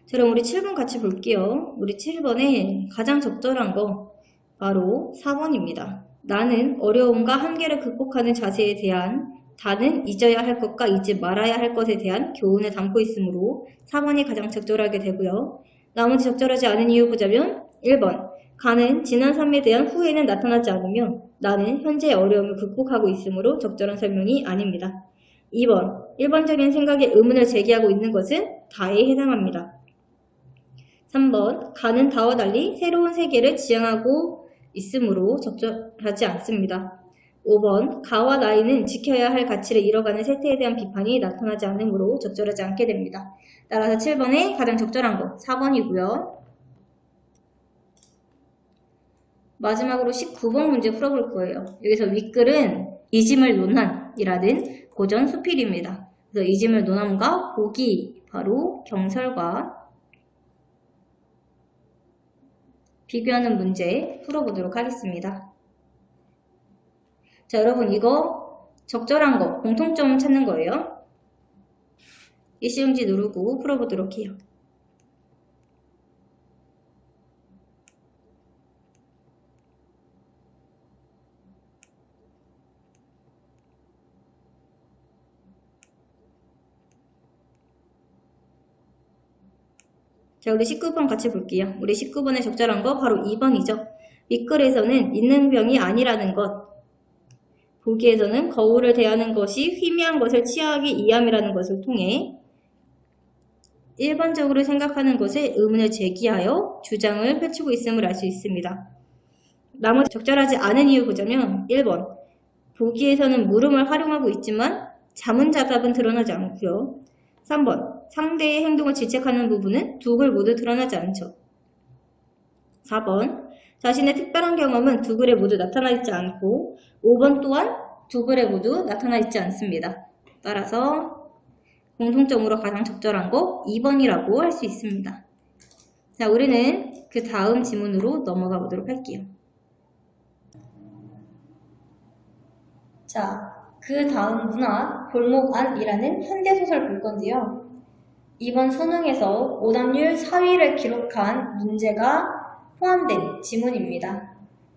자, 그럼 우리 7번 같이 볼게요. 우리 7번에 가장 적절한 거 바로 4번입니다. 나는 어려움과 한계를 극복하는 자세에 대한 다는 잊어야 할 것과 잊지 말아야 할 것에 대한 교훈을 담고 있으므로 4번이 가장 적절하게 되고요. 나머지 적절하지 않은 이유 보자면 1번 가는 지난 삶에 대한 후회는 나타나지 않으며 나는 현재의 어려움을 극복하고 있으므로 적절한 설명이 아닙니다. 2번 일반적인 생각에 의문을 제기하고 있는 것은 다에 해당합니다. 3번 가는 다와 달리 새로운 세계를 지향하고 있으므로 적절하지 않습니다. 5번 가와 나이는 지켜야 할 가치를 잃어가는 세태에 대한 비판이 나타나지 않으므로 적절하지 않게 됩니다. 따라서 7번에 가장 적절한 거 4번이고요. 마지막으로 19번 문제 풀어볼 거예요. 여기서 윗글은 이짐을 논한이라는 고전 수필입니다. 그래서 이짐을 논함과 보기 바로 경설과 비교하는 문제 풀어보도록 하겠습니다. 자, 여러분 이거 적절한 거, 공통점 찾는 거예요. 일시정지 누르고 풀어보도록 해요. 자, 우리 19번 같이 볼게요. 우리 19번에 적절한 거 바로 2번이죠. 윗글에서는 있는 병이 아니라는 것, 보기에서는 거울을 대하는 것이 희미한 것을 치하게 이함이라는 것을 통해 일반적으로 생각하는 것에 의문을 제기하여 주장을 펼치고 있음을 알 수 있습니다. 나머지 적절하지 않은 이유 보자면 1번 보기에서는 물음을 활용하고 있지만 자문자답은 드러나지 않고요. 3번 상대의 행동을 질책하는 부분은 두 글 모두 드러나지 않죠. 4번 자신의 특별한 경험은 두 글에 모두 나타나 있지 않고 5번 또한 두 글에 모두 나타나 있지 않습니다. 따라서 공통점으로 가장 적절한 거 2번이라고 할 수 있습니다. 자, 우리는 그 다음 지문으로 넘어가 보도록 할게요. 자, 그 다음 문화 골목 안이라는 현대소설 볼 건데요. 이번 수능에서 오답률 4위를 기록한 문제가 포함된 지문입니다.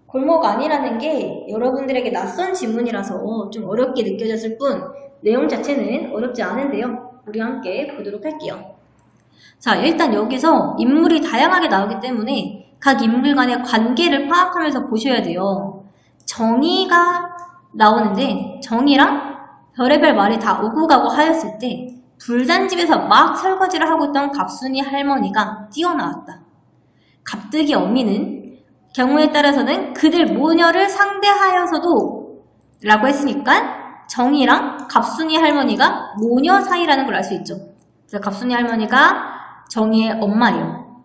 골목 안이라는 게 여러분들에게 낯선 지문이라서 좀 어렵게 느껴졌을 뿐 내용 자체는 어렵지 않은데요. 우리 함께 보도록 할게요. 자, 일단 여기서 인물이 다양하게 나오기 때문에 각 인물 간의 관계를 파악하면서 보셔야 돼요. 정의가 나오는데 정의랑 별의별 말이 다 오고 가고 하였을 때 불단집에서 막 설거지를 하고 있던 갑순이 할머니가 뛰어나왔다. 갑득이 어미는 경우에 따라서는 그들 모녀를 상대하여서도 라고 했으니까 정의랑 갑순이 할머니가 모녀 사이라는 걸 알 수 있죠. 그래서 갑순이 할머니가 정의의 엄마예요.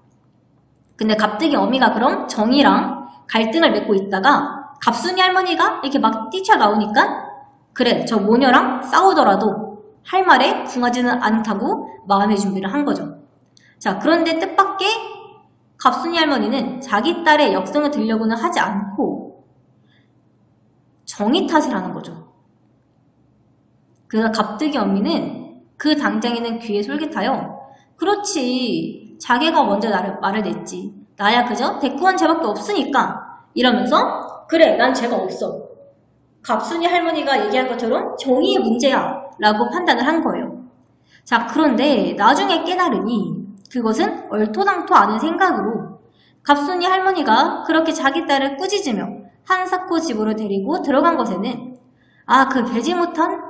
근데 갑득이 어미가 그럼 정의랑 갈등을 맺고 있다가 갑순이 할머니가 이렇게 막 뛰쳐나오니까 그래 저 모녀랑 싸우더라도 할 말에 궁하지는 않다고 마음의 준비를 한 거죠. 자, 그런데 뜻밖의 갑순이 할머니는 자기 딸의 역성을 들려고는 하지 않고 정의 탓을 하는 거죠. 그래서 갑득이 어미는 그 당장에는 귀에 솔깃하여 그렇지 자기가 먼저 말을 냈지. 나야 그저 대꾸한 죄밖에 없으니까 이러면서 그래 난 죄가 없어. 갑순이 할머니가 얘기한 것처럼 정의의 문제야 라고 판단을 한 거예요. 자, 그런데 나중에 깨달으니 그것은 얼토당토 않은 생각으로 갑순이 할머니가 그렇게 자기 딸을 꾸짖으며 한사코 집으로 데리고 들어간 것에는 아, 그 배지 못한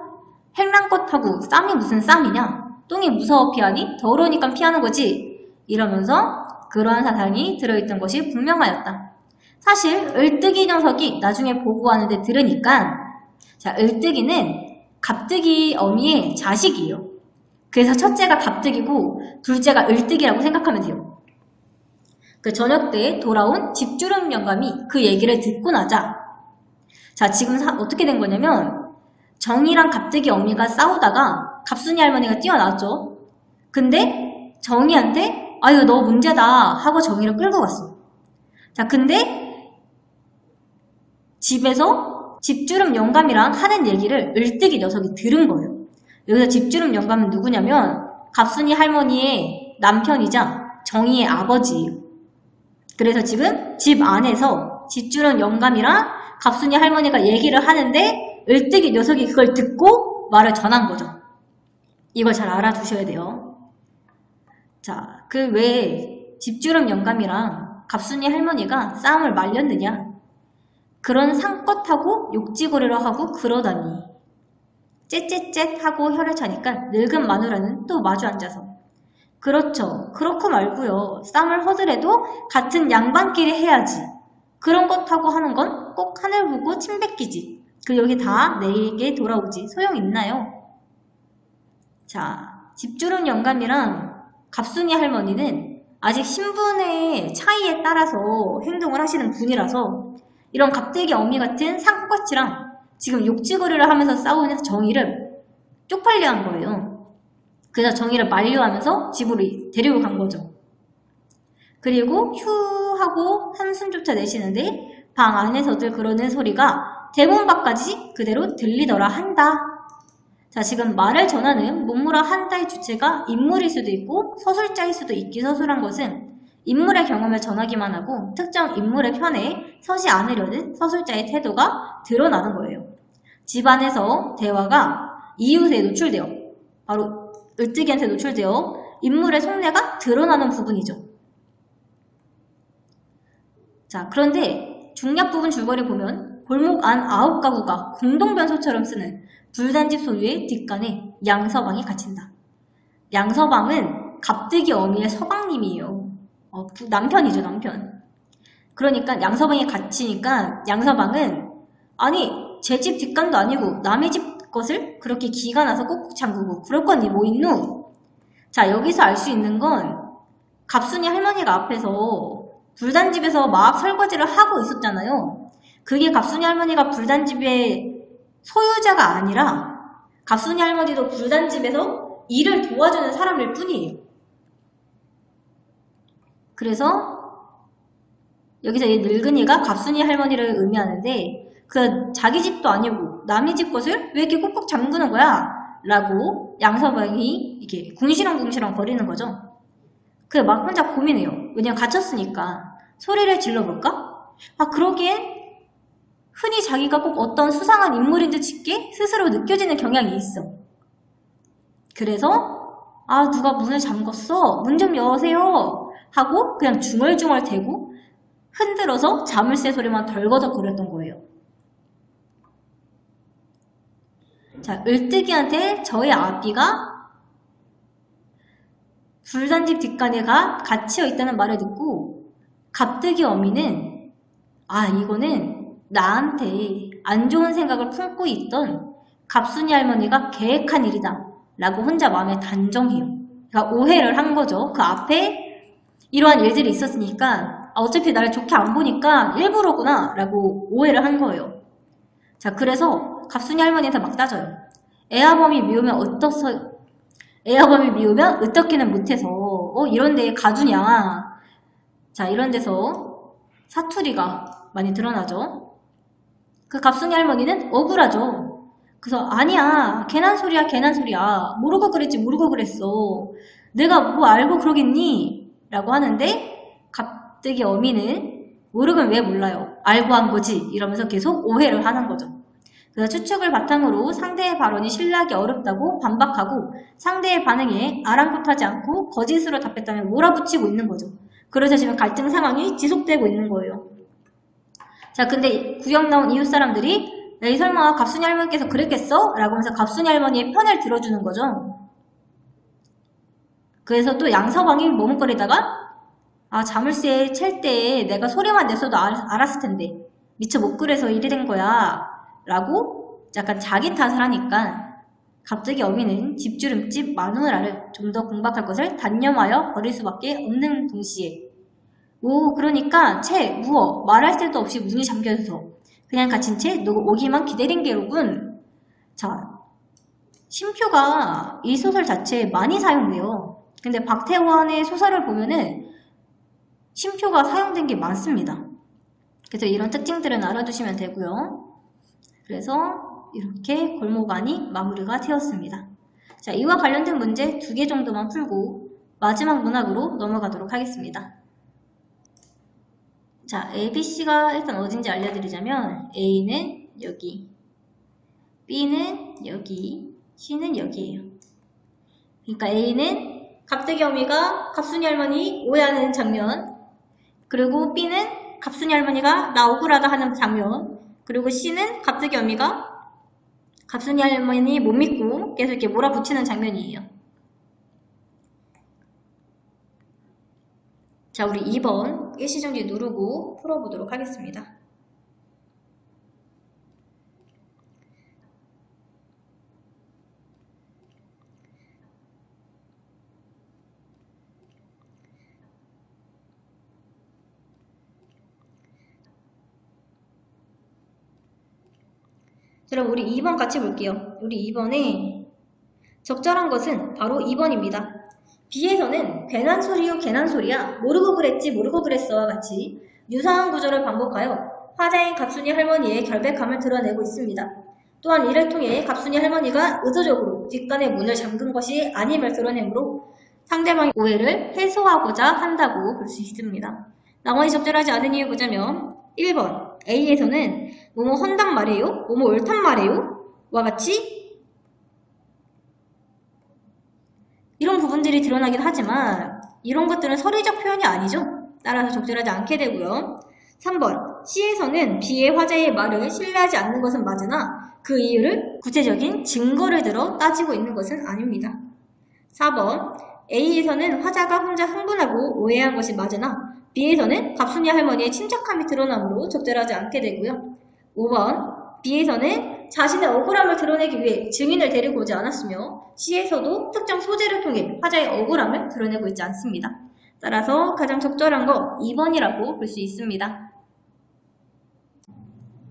행랑껏하고 쌈이 무슨 쌈이냐? 똥이 무서워 피하니 더러우니까 피하는 거지. 이러면서 그러한 사상이 들어있던 것이 분명하였다. 사실 을뜨기 녀석이 나중에 보고하는데 들으니까 자, 을뜨기는 갑뜨기 어미의 자식이에요. 그래서 첫째가 갑뜨기고 둘째가 을뜨기라고 생각하면 돼요. 그 저녁 때 돌아온 집주름 영감이 그 얘기를 듣고 나자 자, 지금 어떻게 된 거냐면 정이랑 갑뜨기 어미가 싸우다가 갑순이 할머니가 뛰어나왔죠. 근데 정이한테 아유 너 문제다 하고 정이를 끌고 갔어. 자, 근데 집에서 집주름 영감이랑 하는 얘기를 을뜨기 녀석이 들은 거예요. 여기서 집주름 영감은 누구냐면 갑순이 할머니의 남편이자 정이의 아버지예요. 그래서 지금 집 안에서 집주름 영감이랑 갑순이 할머니가 얘기를 하는데 을뜨기 녀석이 그걸 듣고 말을 전한 거죠. 이걸 잘 알아두셔야 돼요. 자, 그 왜 집주름 영감이랑 갑순이 할머니가 싸움을 말렸느냐? 그런 상껏하고 욕지거리를 하고 그러다니 째째째 하고 혀를 차니까 늙은 마누라는 또 마주 앉아서 그렇죠. 그렇고 말고요. 싸움을 허더라도 같은 양반끼리 해야지. 그런 것하고 하는 건 꼭 하늘 보고 침 뱉기지. 그 여기 다 내게 돌아오지. 소용 있나요? 자, 집주름 영감이랑 갑순이 할머니는 아직 신분의 차이에 따라서 행동을 하시는 분이라서 이런 갑자기 어미 같은 상꽃이랑 지금 욕지거리를 하면서 싸우는 정의를 쪽팔려 한 거예요. 그래서 정의를 만류하면서 집으로 데리고 간 거죠. 그리고 휴 하고 한숨조차 내쉬는데 방 안에서들 그러는 소리가 대문 밖까지 그대로 들리더라 한다. 자, 지금 말을 전하는 문무라 한다의 주체가 인물일 수도 있고 서술자일 수도 있기 서술한 것은 인물의 경험을 전하기만 하고 특정 인물의 편에 서지 않으려는 서술자의 태도가 드러나는 거예요. 집안에서 대화가 이웃에 노출되어 바로 을뜨기한테 노출되어 인물의 속내가 드러나는 부분이죠. 자, 그런데 중략 부분 줄거리 보면 골목 안 9가구가 공동변소처럼 쓰는 불단집 소유의 뒷간에 양서방이 갇힌다. 양서방은 갑득이 어미의 서방님이에요. 남편이죠, 남편. 그러니까 양서방이 갇히니까 양서방은 아니 제 집 뒷간도 아니고 남의 집 것을 그렇게 기가 나서 꾹꾹 잠그고 그럴 거니 뭐 있노? 자, 여기서 알 수 있는 건 갑순이 할머니가 앞에서 불단집에서 마악 설거지를 하고 있었잖아요. 그게 갑순이 할머니가 불단집의 소유자가 아니라 갑순이 할머니도 불단집에서 일을 도와주는 사람일 뿐이에요. 그래서 여기서 이 늙은이가 갑순이 할머니를 의미하는데 그 자기 집도 아니고 남의 집 것을 왜 이렇게 꾹꾹 잠그는 거야? 라고 양서방이 이렇게 궁시렁궁시렁 거리는 거죠. 그 막 혼자 고민해요. 왜냐면 갇혔으니까. 소리를 질러볼까? 그러기엔 흔히 자기가 꼭 어떤 수상한 인물인 듯 싶게 스스로 느껴지는 경향이 있어. 그래서 누가 문을 잠궜어? 문 좀 여세요. 하고 그냥 중얼중얼 대고 흔들어서 자물쇠 소리만 덜거덕거렸던 거예요. 자, 을뜨기한테 저의 아비가 불단집 뒷간에 갇혀 있다는 말을 듣고 갑득이 어미는 이거는 나한테 안 좋은 생각을 품고 있던 갑순이 할머니가 계획한 일이다 라고 혼자 마음에 단정해요. 그러니까 오해를 한 거죠. 그 앞에 이러한 일들이 있었으니까 어차피 나를 좋게 안 보니까 일부러구나 라고 오해를 한 거예요. 자, 그래서 갑순이 할머니한테 막 따져요. 애아범이 미우면 어떻게는 못해서 이런 데에 가두냐. 자, 이런 데서 사투리가 많이 드러나죠. 그 갑순이 할머니는 억울하죠. 그래서 아니야, 괜한 소리야. 모르고 그랬어. 내가 뭐 알고 그러겠니? 라고 하는데 갑득이 어미는 모르면 왜 몰라요. 알고 한 거지. 이러면서 계속 오해를 하는 거죠. 그래서 추측을 바탕으로 상대의 발언이 신뢰하기 어렵다고 반박하고 상대의 반응에 아랑곳하지 않고 거짓으로 답했다며 몰아붙이고 있는 거죠. 그래서 지금 갈등 상황이 지속되고 있는 거예요. 자, 근데 구역 나온 이웃 사람들이 에이 설마 갑순이 할머니께서 그랬겠어? 라고 하면서 갑순이 할머니의 편을 들어주는 거죠. 그래서 또 양서방이 머뭇거리다가 자물쇠 찰 때 내가 소리만 냈어도 알았을 텐데 미처 못 그래서 이리 된 거야 라고 약간 자기 탓을 하니까 갑자기 어미는 집주름집 마누라를 좀 더 공박할 것을 단념하여 버릴 수밖에 없는 동시에 그러니까 채 무어 말할 새도 없이 문이 잠겨서 그냥 갇힌 채 누구 오기만 기다린 게로군. 자, 쉼표가 이 소설 자체에 많이 사용돼요. 근데 박태환의 소설을 보면은 쉼표가 사용된 게 많습니다. 그래서 이런 특징들은 알아두시면 되고요. 그래서 이렇게 골목안이 마무리가 되었습니다. 자, 이와 관련된 문제 2개 정도만 풀고 마지막 문학으로 넘어가도록 하겠습니다. 자, ABC가 일단 어딘지 알려드리자면 A는 여기, B는 여기, C는 여기예요. 그러니까 A는 갑득이 어미가 갑순이 할머니 오해하는 장면, 그리고 B는 갑순이 할머니가 나 억울하다 하는 장면, 그리고 C는 갑득이 어미가 갑순이 할머니 못 믿고 계속 이렇게 몰아붙이는 장면이에요. 자, 우리 2번 일시정지 누르고 풀어보도록 하겠습니다. 그럼 우리 2번 같이 볼게요. 우리 2번에 적절한 것은 바로 2번입니다. B에서는 괜한 소리요 괜한 소리야 모르고 그랬어와 같이 유사한 구조를 반복하여 화자인 갑순이 할머니의 결백함을 드러내고 있습니다. 또한 이를 통해 갑순이 할머니가 의도적으로 뒷간의 문을 잠근 것이 아님을 드러내므로 상대방의 오해를 해소하고자 한다고 볼 수 있습니다. 나머지 적절하지 않은 이유 보자면 1번 A에서는 뭐뭐 헌단 말이에요? 뭐뭐 옳단 말이에요? 와 같이 이런 부분들이 드러나긴 하지만 이런 것들은 서류적 표현이 아니죠. 따라서 적절하지 않게 되고요. 3번, C에서는 B의 화자의 말을 신뢰하지 않는 것은 맞으나 그 이유를 구체적인 증거를 들어 따지고 있는 것은 아닙니다. 4번, A에서는 화자가 혼자 흥분하고 오해한 것이 맞으나 B에서는 갑순이 할머니의 침착함이 드러나므로 적절하지 않게 되고요. 5번, B에서는 자신의 억울함을 드러내기 위해 증인을 데리고 오지 않았으며 C에서도 특정 소재를 통해 화자의 억울함을 드러내고 있지 않습니다. 따라서 가장 적절한 거 2번이라고 볼 수 있습니다.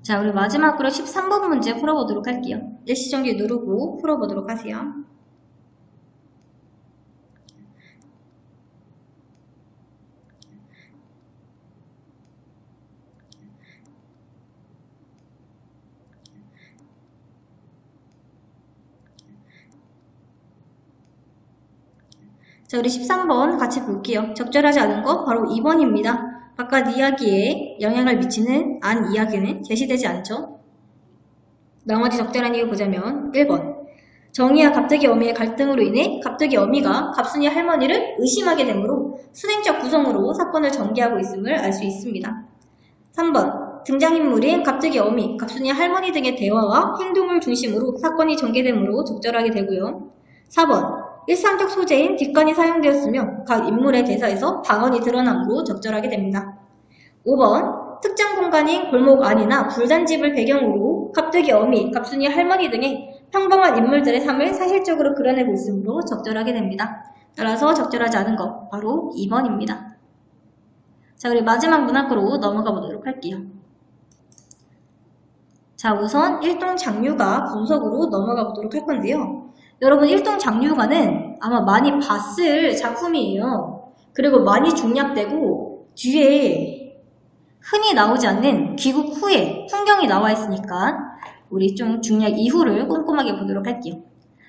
자, 우리 마지막으로 13번 문제 풀어보도록 할게요. 일시정지 누르고 풀어보도록 하세요. 자, 우리 13번 같이 볼게요. 적절하지 않은 거 바로 2번입니다. 바깥 이야기에 영향을 미치는 안 이야기는 제시되지 않죠. 나머지 적절한 이유 보자면 1번. 정의와 갑자기 어미의 갈등으로 인해 갑자기 어미가 갑순이 할머니를 의심하게 되므로 수행적 구성으로 사건을 전개하고 있음을 알 수 있습니다. 3번. 등장인물인 갑자기 어미, 갑순이 할머니 등의 대화와 행동을 중심으로 사건이 전개되므로 적절하게 되고요. 4번. 일상적 소재인 뒷간이 사용되었으며 각 인물의 대사에서 방언이 드러나므로 적절하게 됩니다. 5번. 특정 공간인 골목 안이나 불단집을 배경으로 갑자기 어미, 갑순이 할머니 등의 평범한 인물들의 삶을 사실적으로 그려내고 있으므로 적절하게 됩니다. 따라서 적절하지 않은 것 바로 2번입니다. 자, 우리 마지막 문학으로 넘어가 보도록 할게요. 자, 우선 일동장류가 분석으로 넘어가 보도록 할 건데요. 여러분, 일동장류가는 아마 많이 봤을 작품이에요. 그리고 많이 중략되고 뒤에 흔히 나오지 않는 귀국 후에 풍경이 나와 있으니까 우리 좀 중략 이후를 꼼꼼하게 보도록 할게요.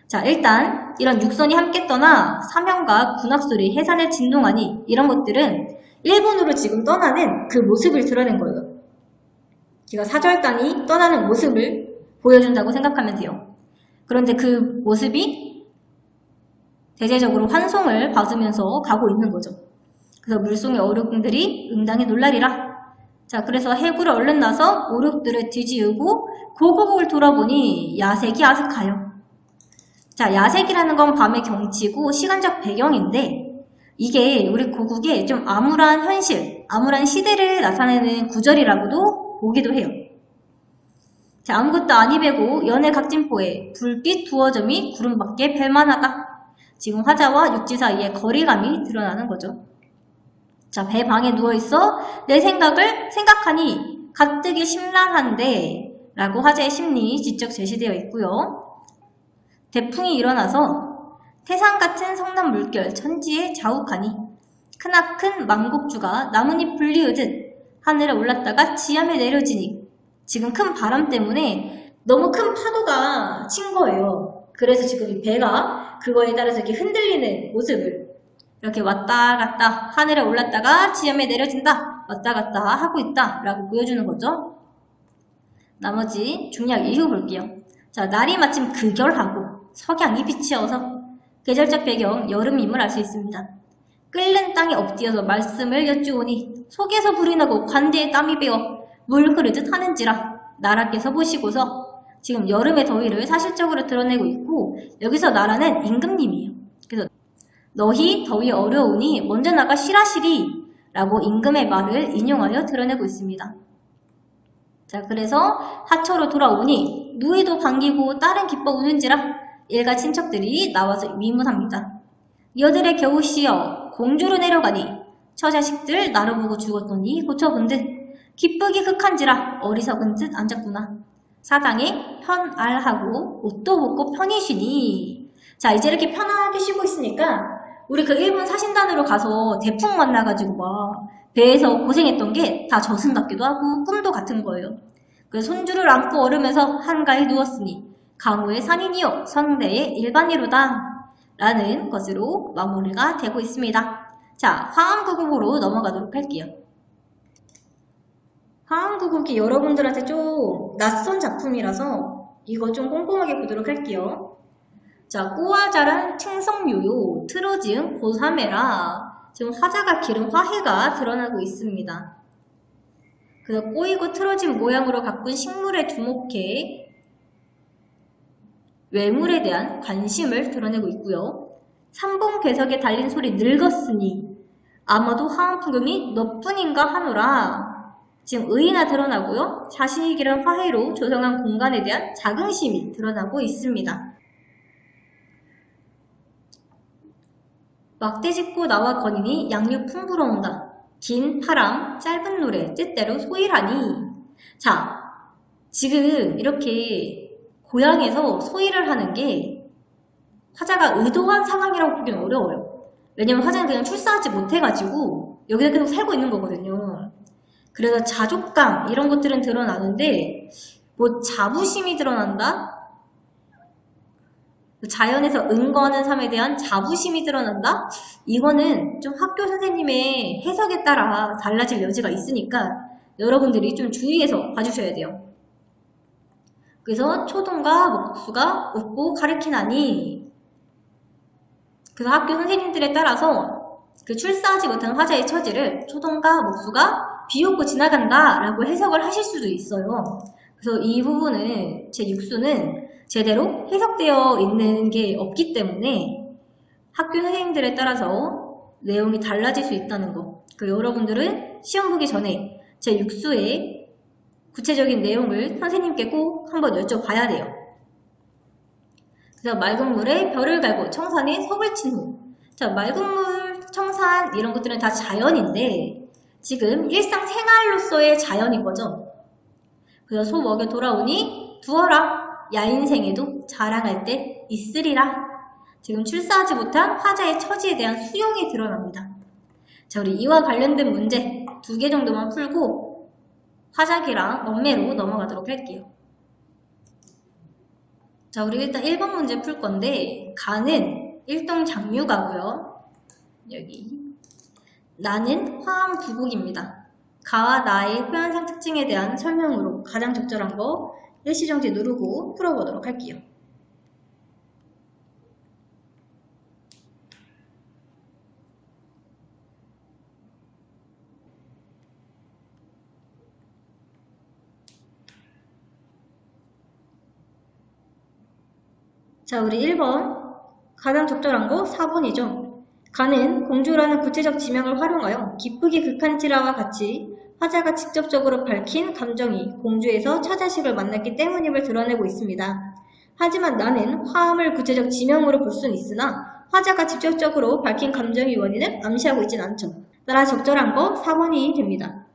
자, 일단 이런 육선이 함께 떠나 사명과 군악소리, 해산의 진동하니 이런 것들은 일본으로 지금 떠나는 그 모습을 드러낸 거예요. 제가 사절단이 떠나는 모습을 보여준다고 생각하면 돼요. 그런데 그 모습이 대대적으로 환송을 받으면서 가고 있는 거죠. 그래서 물송의 어록들이 응당히 놀라리라. 자, 그래서 해구를 얼른 나서 오륙들을 뒤지우고 고고국을 돌아보니 야색이 아득하여. 자, 야색이라는 건 밤의 경치고 시간적 배경인데 이게 우리 고국의 좀 암울한 현실, 암울한 시대를 나타내는 구절이라고도 보기도 해요. 자, 아무것도 아니 배고 연애 각진포에 불빛 두어 점이 구름 밖에 뵐만하다. 지금 화자와 육지 사이의 거리감이 드러나는 거죠. 자, 배 방에 누워있어 내 생각을 생각하니 가뜩이 심란한데 라고 화자의 심리 지적 제시되어 있고요. 대풍이 일어나서 태산 같은 성남 물결 천지에 자욱하니 크나큰 망곡주가 나뭇잎 불리우듯 하늘에 올랐다가 지하에 내려지니 지금 큰 바람 때문에 너무 큰 파도가 친 거예요. 그래서 지금 이 배가 그거에 따라서 이렇게 흔들리는 모습을 이렇게 왔다 갔다 하늘에 올랐다가 지하에 내려진다 왔다 갔다 하고 있다 라고 보여주는 거죠. 나머지 중략 이후 볼게요. 자, 날이 마침 극열하고 석양이 비치어서 계절적 배경 여름임을 알 수 있습니다. 끓는 땅에 엎드려서 말씀을 여쭈오니 속에서 불이 나고 관대에 땀이 배어 물 흐르듯 하는지라 나라께서 보시고서 지금 여름의 더위를 사실적으로 드러내고 있고 여기서 나라는 임금님이에요. 그래서 너희 더위 어려우니 먼저 나가 쉬라시리 라고 임금의 말을 인용하여 드러내고 있습니다. 자, 그래서 하초로 돌아오니 누이도 반기고 딸은 기뻐 우는지라 일가 친척들이 나와서 위문합니다. 여들의 겨우 씌어 공주로 내려가니 처자식들 나를 보고 죽었더니 고쳐본 듯 기쁘기 극한지라 어리석은 듯 앉았구나. 사당에 편알하고 옷도 벗고 편히 쉬니. 자, 이제 이렇게 편하게 쉬고 있으니까 우리 그 일본 사신단으로 가서 대풍 만나가지고 막 배에서 고생했던 게 다 저승 같기도 하고 꿈도 같은 거예요. 그래서 손주를 안고 얼으면서 한가에 누웠으니 강우의 산인이요 성대의 일반이로다 라는 것으로 마무리가 되고 있습니다. 자, 화암구국으로 넘어가도록 할게요. 화암구국이 여러분들한테 좀 낯선 작품이라서 이거 좀 꼼꼼하게 보도록 할게요. 자, 꼬아 자란 충성요요, 트러지은 고사매라. 지금 화자가 기른 화해가 드러나고 있습니다. 그래서 꼬이고 틀어진 모양으로 가꾼 식물에 주목해 외물에 대한 관심을 드러내고 있고요. 삼봉괴석에 달린 소리 늙었으니 아마도 화한 풍경이 너뿐인가 하노라. 지금 의의가 드러나고요. 자신이 기른 화해로 조성한 공간에 대한 자긍심이 드러나고 있습니다. 막대 짚고 나와 거니니 양육 풍부러운가. 긴 파람, 짧은 노래, 뜻대로 소일하니. 자, 지금 이렇게 고향에서 소일을 하는 게 화자가 의도한 상황이라고 보기는 어려워요. 왜냐면 화자는 그냥 출사하지 못해가지고 여기서 계속 살고 있는 거거든요. 그래서 자족감 이런 것들은 드러나는데 뭐 자부심이 드러난다? 자연에서 응거하는 삶에 대한 자부심이 드러난다? 이거는 좀 학교 선생님의 해석에 따라 달라질 여지가 있으니까 여러분들이 좀 주의해서 봐주셔야 돼요. 그래서 초동과 목수가 웃고 가르치나니, 그래서 학교 선생님들에 따라서 그 출사하지 못한 화자의 처지를 초동과 목수가 비웃고 지나간다 라고 해석을 하실 수도 있어요. 그래서 이 부분은 제 6수는 제대로 해석되어 있는 게 없기 때문에 학교 선생님들에 따라서 내용이 달라질 수 있다는 거. 여러분들은 시험 보기 전에 제 6수의 구체적인 내용을 선생님께 꼭 한번 여쭤봐야 돼요. 그래서 맑은 물에 별을 갈고 청산에 석을 친 후. 자, 맑은 물, 청산 이런 것들은 다 자연인데 지금 일상생활로서의 자연인 거죠. 그래서 소 먹여 돌아오니 두어라. 야인생에도 자랑할 때 있으리라. 지금 출사하지 못한 화자의 처지에 대한 수용이 드러납니다. 자, 우리 이와 관련된 문제 2개 정도만 풀고 화자기랑 언매로 넘어가도록 할게요. 자, 우리 일단 1번 문제 풀 건데 가는 일동장류가고요. 여기 나는 화음 구곡입니다. 가와 나의 표현상 특징에 대한 설명으로 가장 적절한 거 일시정지 누르고 풀어보도록 할게요. 자, 우리 1번 가장 적절한 거 4번이죠. 가는 공주라는 구체적 지명을 활용하여 기쁘게 극한지라와 같이 화자가 직접적으로 밝힌 감정이 공주에서 처자식을 만났기 때문임을 드러내고 있습니다. 하지만 나는 화음을 구체적 지명으로 볼 수는 있으나 화자가 직접적으로 밝힌 감정의 원인을 암시하고 있진 않죠. 따라 적절한 거 4번이 됩니다.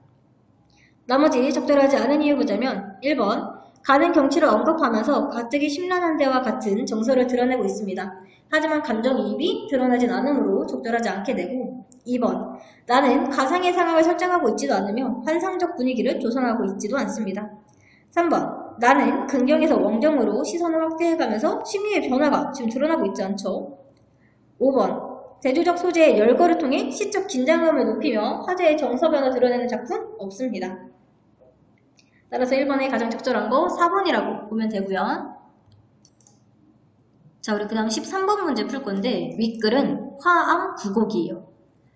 나머지 적절하지 않은 이유 보자면 1번 가는 경치를 언급하면서 가뜩이 심란한 데와 같은 정서를 드러내고 있습니다. 하지만 감정이입이 드러나진 않으므로 적절하지 않게 되고 2번 나는 가상의 상황을 설정하고 있지도 않으며 환상적 분위기를 조성하고 있지도 않습니다. 3번 나는 근경에서 원경으로 시선을 확대해가면서 심리의 변화가 지금 드러나고 있지 않죠. 5번 대조적 소재의 열거를 통해 시적 긴장감을 높이며 화제의 정서 변화 드러내는 작품 없습니다. 따라서 1번에 가장 적절한 거 4번이라고 보면 되고요. 자, 우리 그 다음 13번 문제 풀 건데 윗글은 화암 구곡이에요.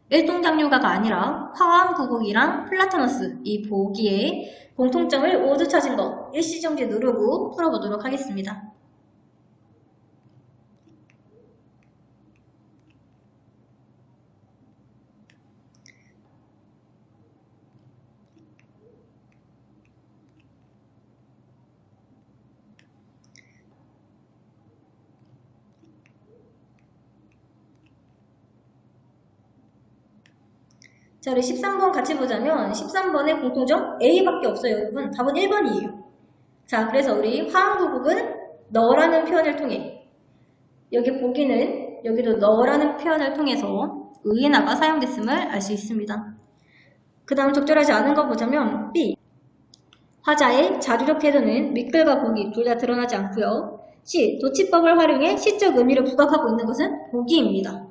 일동장류가가 아니라 화암 구곡이랑 플라타너스 이 보기에 공통점을 모두 찾은 거 일시정지 누르고 풀어보도록 하겠습니다. 자, 우리 13번 같이 보자면 13번의 공통점 A밖에 없어요, 여러분. 답은 1번이에요. 자, 그래서 우리 화음구곡은 너라는 표현을 통해 여기 보기는 여기도 너라는 표현을 통해서 의인화가 사용됐음을 알 수 있습니다. 그 다음 적절하지 않은 거 보자면 B 화자의 자주적 태도는 밑글과 보기 둘 다 드러나지 않고요. C 도치법을 활용해 시적 의미를 부각하고 있는 것은 보기입니다.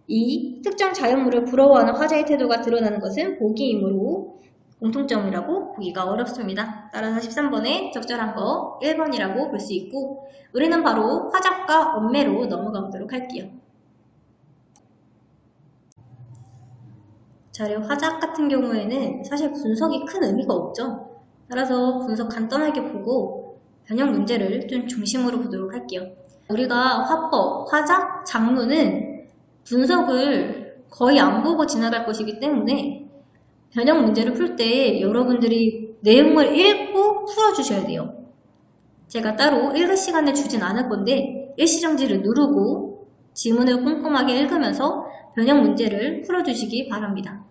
2. 특정 자연물을 부러워하는 화자의 태도가 드러나는 것은 보기이므로 공통점이라고 보기가 어렵습니다. 따라서 13번에 적절한 거 1번이라고 볼 수 있고, 우리는 바로 화작과 언매로 넘어가 보도록 할게요. 자료 화작 같은 경우에는 사실 분석이 큰 의미가 없죠. 따라서 분석 간단하게 보고 변형 문제를 좀 중심으로 보도록 할게요. 우리가 화법, 화작, 작문은 분석을 거의 안 보고 지나갈 것이기 때문에 변형 문제를 풀 때 여러분들이 내용을 읽고 풀어주셔야 돼요. 제가 따로 읽을 시간을 주진 않을 건데 일시정지를 누르고 지문을 꼼꼼하게 읽으면서 변형 문제를 풀어주시기 바랍니다.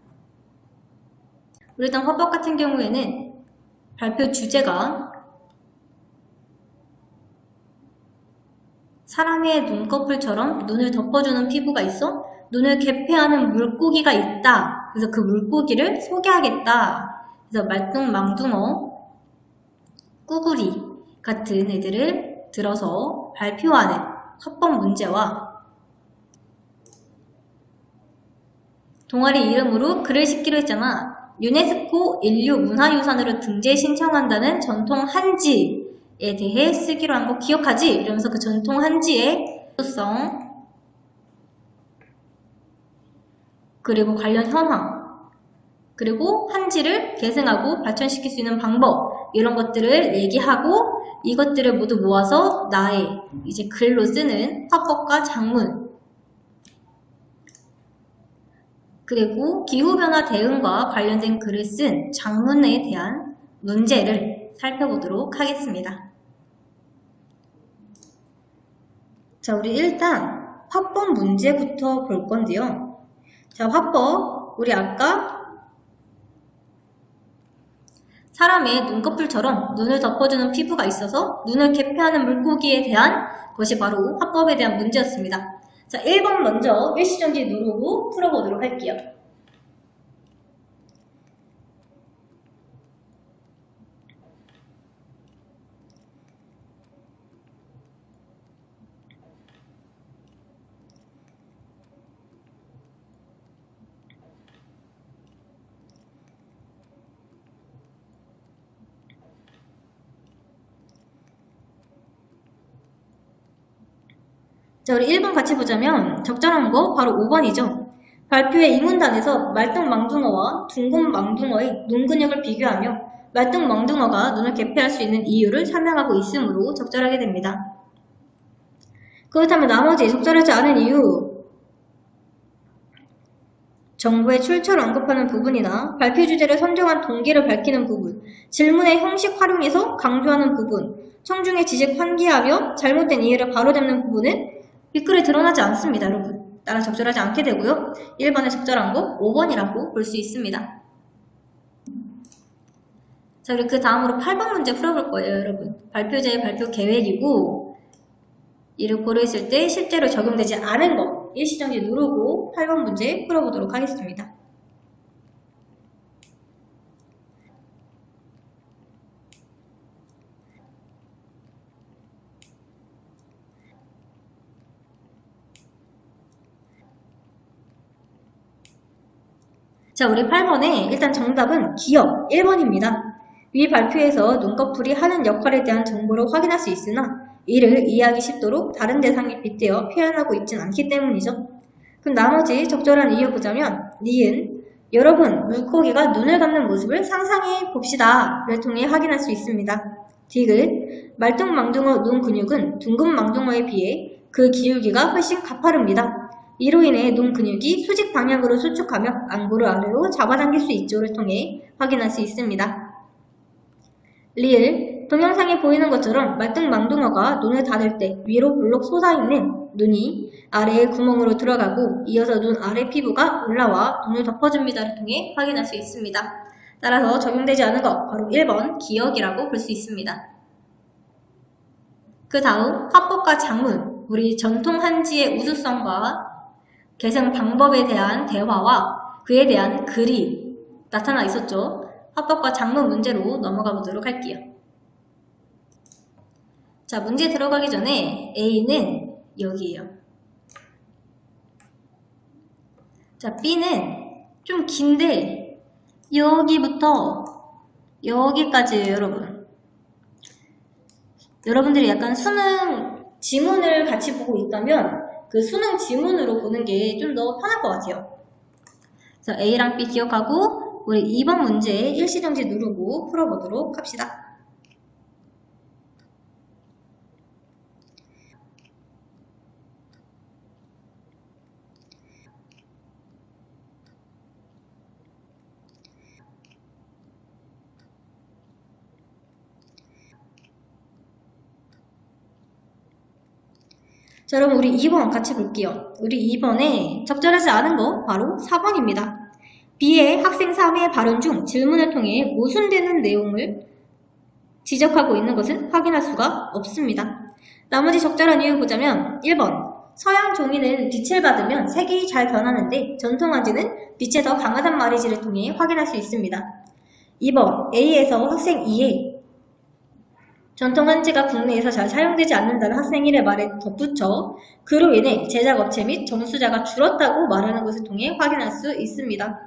일단 화법 같은 경우에는 발표 주제가 사람의 눈꺼풀처럼 눈을 덮어주는 피부가 있어 눈을 개폐하는 물고기가 있다. 그래서 그 물고기를 소개하겠다. 그래서 말뚱망둥어, 꾸구리 같은 애들을 들어서 발표하는 화법 문제와 동아리 이름으로 글을 싣기로 했잖아. 유네스코 인류문화유산으로 등재 신청한다는 전통 한지에 대해 쓰기로 한 거 기억하지? 이러면서 그 전통 한지의 특성 그리고 관련 현황 그리고 한지를 계승하고 발전시킬 수 있는 방법 이런 것들을 얘기하고 이것들을 모두 모아서 나의 이제 글로 쓰는 화법과 작문 그리고 기후변화 대응과 관련된 글을 쓴 작문에 대한 문제를 살펴보도록 하겠습니다. 자, 우리 일단 화법 문제부터 볼 건데요. 자, 화법, 우리 아까 사람의 눈꺼풀처럼 눈을 덮어주는 피부가 있어서 눈을 개폐하는 물고기에 대한 것이 바로 화법에 대한 문제였습니다. 자, 1번 먼저 일시정지 누르고 풀어보도록 할게요. 자, 우리 1번 같이 보자면 적절한 거 바로 5번이죠. 발표의 이문단에서 말등망둥어와 둥근망둥어의 눈 근육을 비교하며 말등망둥어가 눈을 개폐할 수 있는 이유를 설명하고 있으므로 적절하게 됩니다. 그렇다면 나머지 적절하지 않은 이유 정보의 출처를 언급하는 부분이나 발표 주제를 선정한 동기를 밝히는 부분, 질문의 형식 활용에서 강조하는 부분, 청중의 지식 환기하며 잘못된 이해를 바로잡는 부분은 윗글에 드러나지 않습니다, 여러분. 따라 적절하지 않게 되고요. 1번에 적절한 거 5번이라고 볼 수 있습니다. 자, 그리고 그 다음으로 8번 문제 풀어볼 거예요, 여러분. 발표자의 발표 계획이고 이를 고려했을 때 실제로 적용되지 않은 거 일시정지 누르고 8번 문제 풀어보도록 하겠습니다. 자, 우리 8번에 일단 정답은 기억 1번입니다. 위 발표에서 눈꺼풀이 하는 역할에 대한 정보를 확인할 수 있으나 이를 이해하기 쉽도록 다른 대상에 빗대어 표현하고 있진 않기 때문이죠. 그럼 나머지 적절한 이유 보자면 니은 여러분 물고기가 눈을 감는 모습을 상상해 봅시다를 통해 확인할 수 있습니다. 디귿 말뚱망둥어 눈 근육은 둥근망둥어에 비해 그 기울기가 훨씬 가파릅니다. 이로 인해 눈 근육이 수직 방향으로 수축하며 안구를 아래로 잡아당길 수 있죠를 통해 확인할 수 있습니다. 리을 동영상에 보이는 것처럼 말등망둥어가 눈을 닫을 때 위로 볼록 솟아있는 눈이 아래의 구멍으로 들어가고 이어서 눈 아래 피부가 올라와 눈을 덮어줍니다를 통해 확인할 수 있습니다. 따라서 적용되지 않은 것 바로 1번 기억이라고 볼 수 있습니다. 그 다음 화법과 작문 우리 전통 한지의 우수성과 개성 방법에 대한 대화와 그에 대한 글이 나타나 있었죠. 화법과 작문 문제로 넘어가 보도록 할게요. 자, 문제 들어가기 전에 A는 여기에요. 자, B는 좀 긴데 여기부터 여기까지예요, 여러분. 여러분들이 약간 수능 지문을 같이 보고 있다면 그 수능 지문으로 보는 게 좀 더 편할 것 같아요. 그래서 A랑 B 기억하고 우리 2번 문제 일시정지 누르고 풀어보도록 합시다. 자, 여러분 우리 2번 같이 볼게요. 우리 2번에 적절하지 않은 거 바로 4번입니다. B의 학생 3회 발언 중 질문을 통해 모순되는 내용을 지적하고 있는 것은 확인할 수가 없습니다. 나머지 적절한 이유 보자면 1번 서양 종이는 빛을 받으면 색이 잘 변하는데 전통한지는 빛에 더 강하단 말이지를 통해 확인할 수 있습니다. 2번 A에서 학생 2에 전통한지가 국내에서 잘 사용되지 않는다는 학생 1의 말에 덧붙여 그로 인해 제작업체 및 점수자가 줄었다고 말하는 것을 통해 확인할 수 있습니다.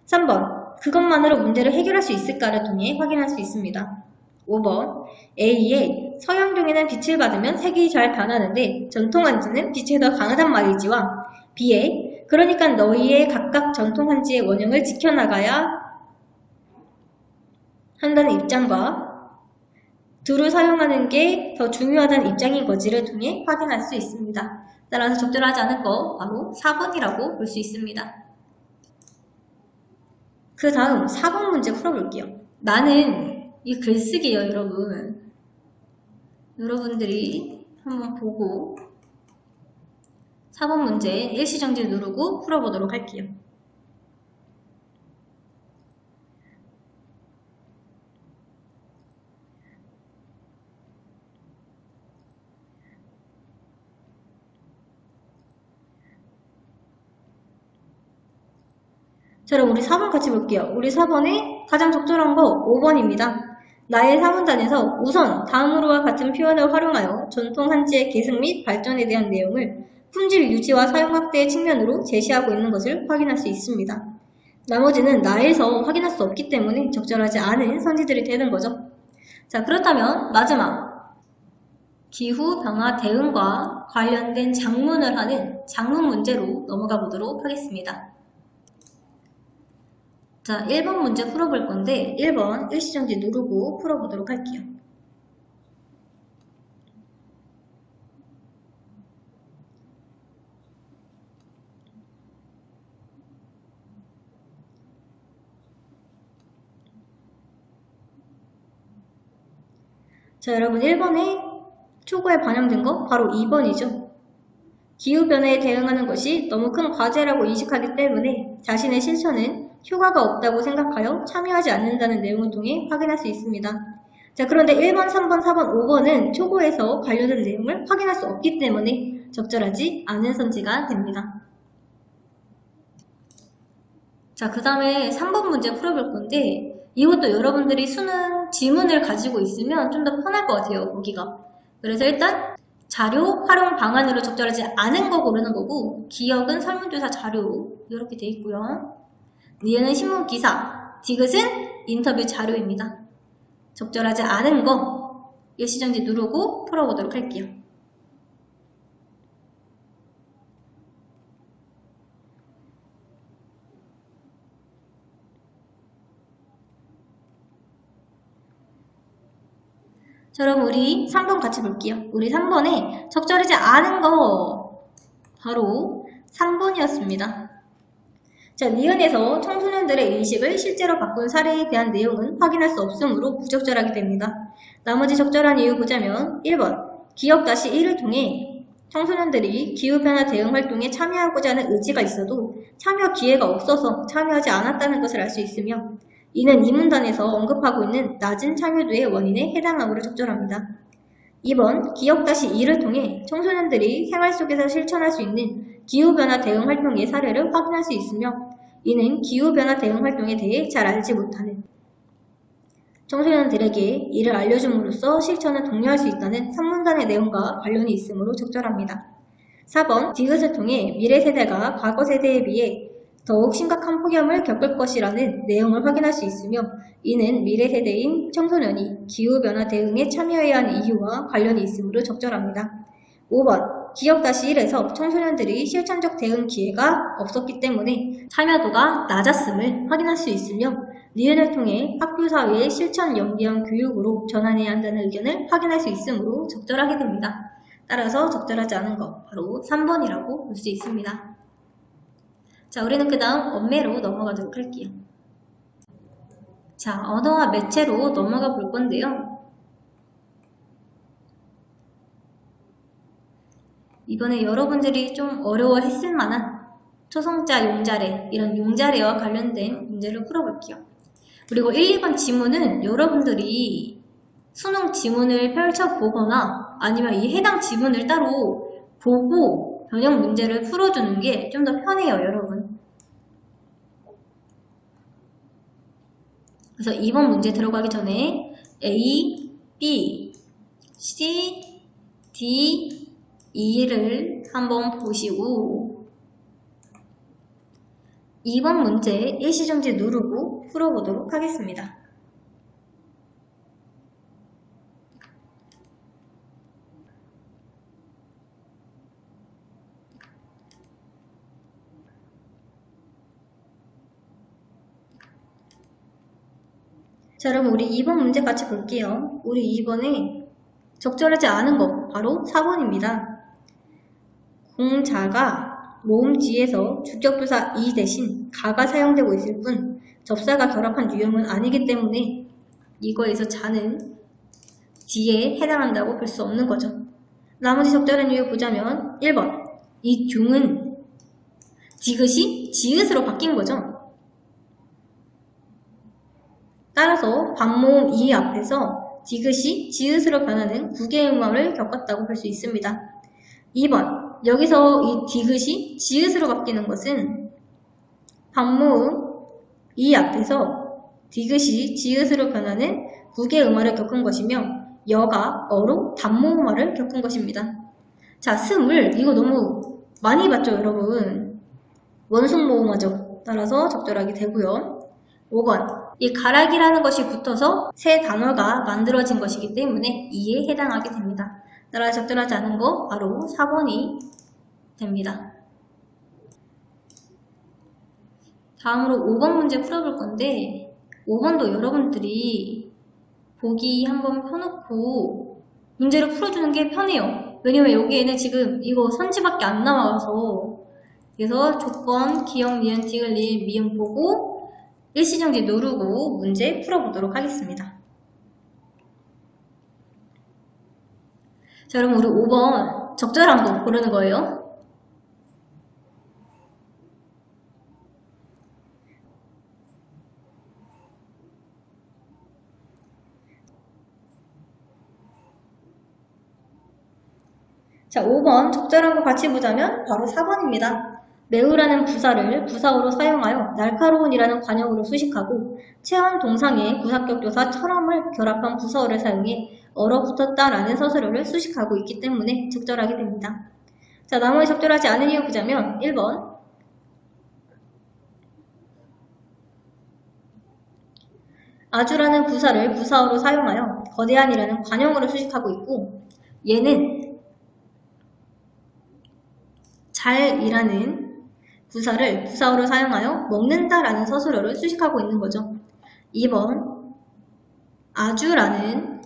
3번 그것만으로 문제를 해결할 수 있을까를 통해 확인할 수 있습니다. 5번 A에 서양종이는 빛을 받으면 색이 잘 변하는데 전통한지는 빛에 더 강하단 말이지와 B에 그러니까 너희의 각각 전통한지의 원형을 지켜나가야 한다는 입장과 둘을 사용하는 게 더 중요하다는 입장인 거지를 통해 확인할 수 있습니다. 따라서 적절하지 않은 거 바로 4번이라고 볼 수 있습니다. 그 다음 4번 문제 풀어볼게요. 나는 이 글쓰기요, 여러분. 여러분들이 한번 보고 4번 문제 일시정지 누르고 풀어보도록 할게요. 자, 그럼 우리 4번 같이 볼게요. 우리 4번에 가장 적절한 거 5번입니다. 나의 사문단에서 우선 다음으로와 같은 표현을 활용하여 전통 한지의 계승 및 발전에 대한 내용을 품질 유지와 사용 확대의 측면으로 제시하고 있는 것을 확인할 수 있습니다. 나머지는 나에서 확인할 수 없기 때문에 적절하지 않은 선지들이 되는 거죠. 자, 그렇다면 마지막 기후변화 대응과 관련된 작문을 하는 작문 문제로 넘어가 보도록 하겠습니다. 자, 1번 문제 풀어볼 건데 1번 일시정지 누르고 풀어보도록 할게요. 자, 여러분 1번에 초고에 반영된 거 바로 2번이죠. 기후변화에 대응하는 것이 너무 큰 과제라고 인식하기 때문에 자신의 실천은 효과가 없다고 생각하여 참여하지 않는다는 내용을 통해 확인할 수 있습니다. 자, 그런데 1번, 3번, 4번, 5번은 초고에서 관련된 내용을 확인할 수 없기 때문에 적절하지 않은 선지가 됩니다. 자, 그 다음에 3번 문제 풀어볼 건데 이것도 여러분들이 수능 지문을 가지고 있으면 좀 더 편할 것 같아요, 보기가. 그래서 일단 자료 활용 방안으로 적절하지 않은 거 고르는 거고 기억은 설문조사 자료 이렇게 돼 있고요. 니은은 신문 기사, 디귿은 인터뷰 자료입니다. 적절하지 않은 거 일시정지 누르고 풀어보도록 할게요. 자, 그럼 우리 3번 같이 볼게요. 우리 3번에 적절하지 않은 거 바로 3번이었습니다. 자, 니은에서 청소년들의 인식을 실제로 바꾼 사례에 대한 내용은 확인할 수 없으므로 부적절하게 됩니다. 나머지 적절한 이유 보자면 1번 기억-1을 통해 청소년들이 기후변화 대응 활동에 참여하고자 하는 의지가 있어도 참여 기회가 없어서 참여하지 않았다는 것을 알 수 있으며 이는 이 문단에서 언급하고 있는 낮은 참여도의 원인에 해당하므로 적절합니다. 2번 기억-2를 통해 청소년들이 생활 속에서 실천할 수 있는 기후변화 대응 활동의 사례를 확인할 수 있으며 이는 기후변화 대응 활동에 대해 잘 알지 못하는 청소년들에게 이를 알려줌으로써 실천을 독려할 수 있다는 선문단의 내용과 관련이 있으므로 적절합니다. 4번 디귿을 통해 미래 세대가 과거 세대에 비해 더욱 심각한 폭염을 겪을 것이라는 내용을 확인할 수 있으며 이는 미래 세대인 청소년이 기후변화 대응에 참여해야 하는 이유와 관련이 있으므로 적절합니다. 5번 기억-1에서 청소년들이 실천적 대응 기회가 없었기 때문에 참여도가 낮았음을 확인할 수 있으며 니은을 통해 학교 사회의 실천 연계형 교육으로 전환해야 한다는 의견을 확인할 수 있으므로 적절하게 됩니다. 따라서 적절하지 않은 것 바로 3번이라고 볼 수 있습니다. 자, 우리는 그 다음 언매로 넘어가도록 할게요. 자, 언어와 매체로 넘어가 볼 건데요. 이번에 여러분들이 좀 어려워했을 만한 초성자 용자래, 이런 용자래와 관련된 문제를 풀어볼게요. 그리고 1, 2번 지문은 여러분들이 수능 지문을 펼쳐보거나 아니면 이 해당 지문을 따로 보고 변형 문제를 풀어주는 게 좀 더 편해요, 여러분. 그래서 2번 문제 들어가기 전에 A, B, C, D, E를 한번 보시고 2번 문제 일시정지 누르고 풀어보도록 하겠습니다. 자, 여러분 우리 2번 문제 같이 볼게요. 우리 2번에 적절하지 않은 것 바로 4번입니다. 공자가 모음 뒤에서 주격부사 이 대신 가가 사용되고 있을 뿐 접사가 결합한 유형은 아니기 때문에 이거에서 자는 뒤에 해당한다고 볼 수 없는 거죠. 나머지 적절한 이유 보자면 1번 이 중은 디귿이 지읒으로 바뀐 거죠. 따라서 반모음 이 앞에서 디귿이 지읒으로 변하는 구개음화를 겪었다고 볼 수 있습니다. 2번 여기서 이 디귿이 지읒으로 바뀌는 것은 반모음 이 앞에서 디귿이 지읒으로 변하는 구개음화를 겪은 것이며 여가 어로 단모음화를 겪은 것입니다. 자, 스물 이거 너무 많이 봤죠, 여러분? 원순모음화죠. 따라서 적절하게 되고요. 5번 이 가락이라는 것이 붙어서 새 단어가 만들어진 것이기 때문에 이에 해당하게 됩니다. 따라 적절하지 않은 거 바로 4번이 됩니다. 다음으로 5번 문제 풀어볼 건데 5번도 여러분들이 보기 한번 펴놓고 문제를 풀어주는 게 편해요. 왜냐면 여기에는 지금 이거 선지밖에 안 나와서 그래서 조건, 기억, 니은, 디귿, 리을, 미음 보고 일시정지 누르고 문제 풀어보도록 하겠습니다. 자, 여러분 우리 5번 적절한 거 고르는 거예요. 자, 5번 적절한 거 같이 보자면 바로 4번입니다. 매우라는 부사를 부사어로 사용하여 날카로운이라는 관형으로 수식하고 체험 동상의 구사격조사 철험을 결합한 부사어를 사용해 얼어붙었다라는 서술어를 수식하고 있기 때문에 적절하게 됩니다. 자, 나머지 적절하지 않은 이유 보자면 1번 아주라는 부사를 부사어로 사용하여 거대한이라는 관형으로 수식하고 있고 얘는 잘이라는 부사를 부사어로 사용하여 먹는다라는 서술어를 수식하고 있는 거죠. 2번 아주라는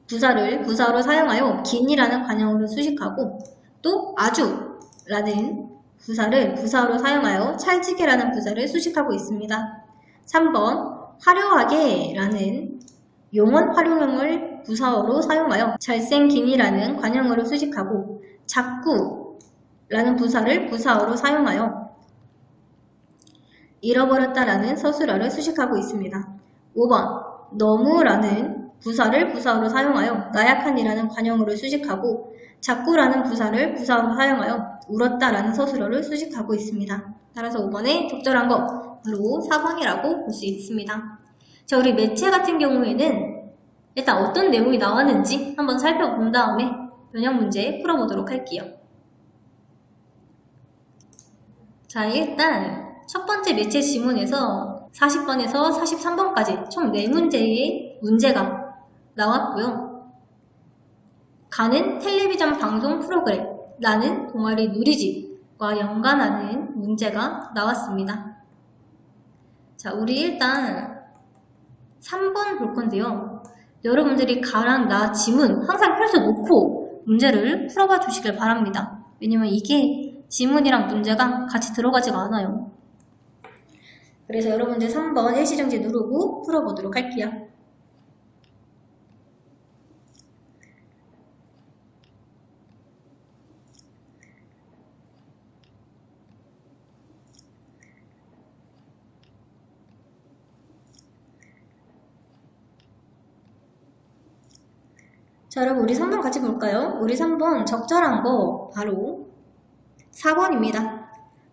부사를 부사어로 사용하여 긴이라는 관형으로 수식하고 또 아주라는 부사를 부사어로 사용하여 찰지게라는 부사를 수식하고 있습니다. 3번 화려하게라는 용언 활용형을 부사어로 사용하여 잘생긴이라는 관형으로 수식하고 자꾸라는 부사를 부사어로 사용하여 잃어버렸다라는 서술어를 수식하고 있습니다. 5번 너무라는 부사를 부사어로 사용하여 나약한이라는 관형으로 수식하고 자꾸라는 부사를 부사어로 사용하여 울었다라는 서술어를 수식하고 있습니다. 따라서 5번에 적절한 거 바로 4번이라고 볼 수 있습니다. 자, 우리 매체 같은 경우에는 일단 어떤 내용이 나왔는지 한번 살펴본 다음에 변형 문제 풀어보도록 할게요. 자, 일단 첫 번째 매체 지문에서 40번에서 43번까지 총 4문제의 문제가 나왔고요. 가는 텔레비전 방송 프로그램, 나는 동아리 누리집과 연관하는 문제가 나왔습니다. 자, 우리 일단 3번 볼 건데요. 여러분들이 가랑 나 지문 항상 펼쳐놓고 문제를 풀어봐 주시길 바랍니다. 왜냐면 이게 지문이랑 문제가 같이 들어가지가 않아요. 그래서 여러분들 3번 일시정지 누르고 풀어보도록 할게요. 자, 여러분 우리 3번 같이 볼까요? 우리 3번 적절한 거 바로 4번입니다.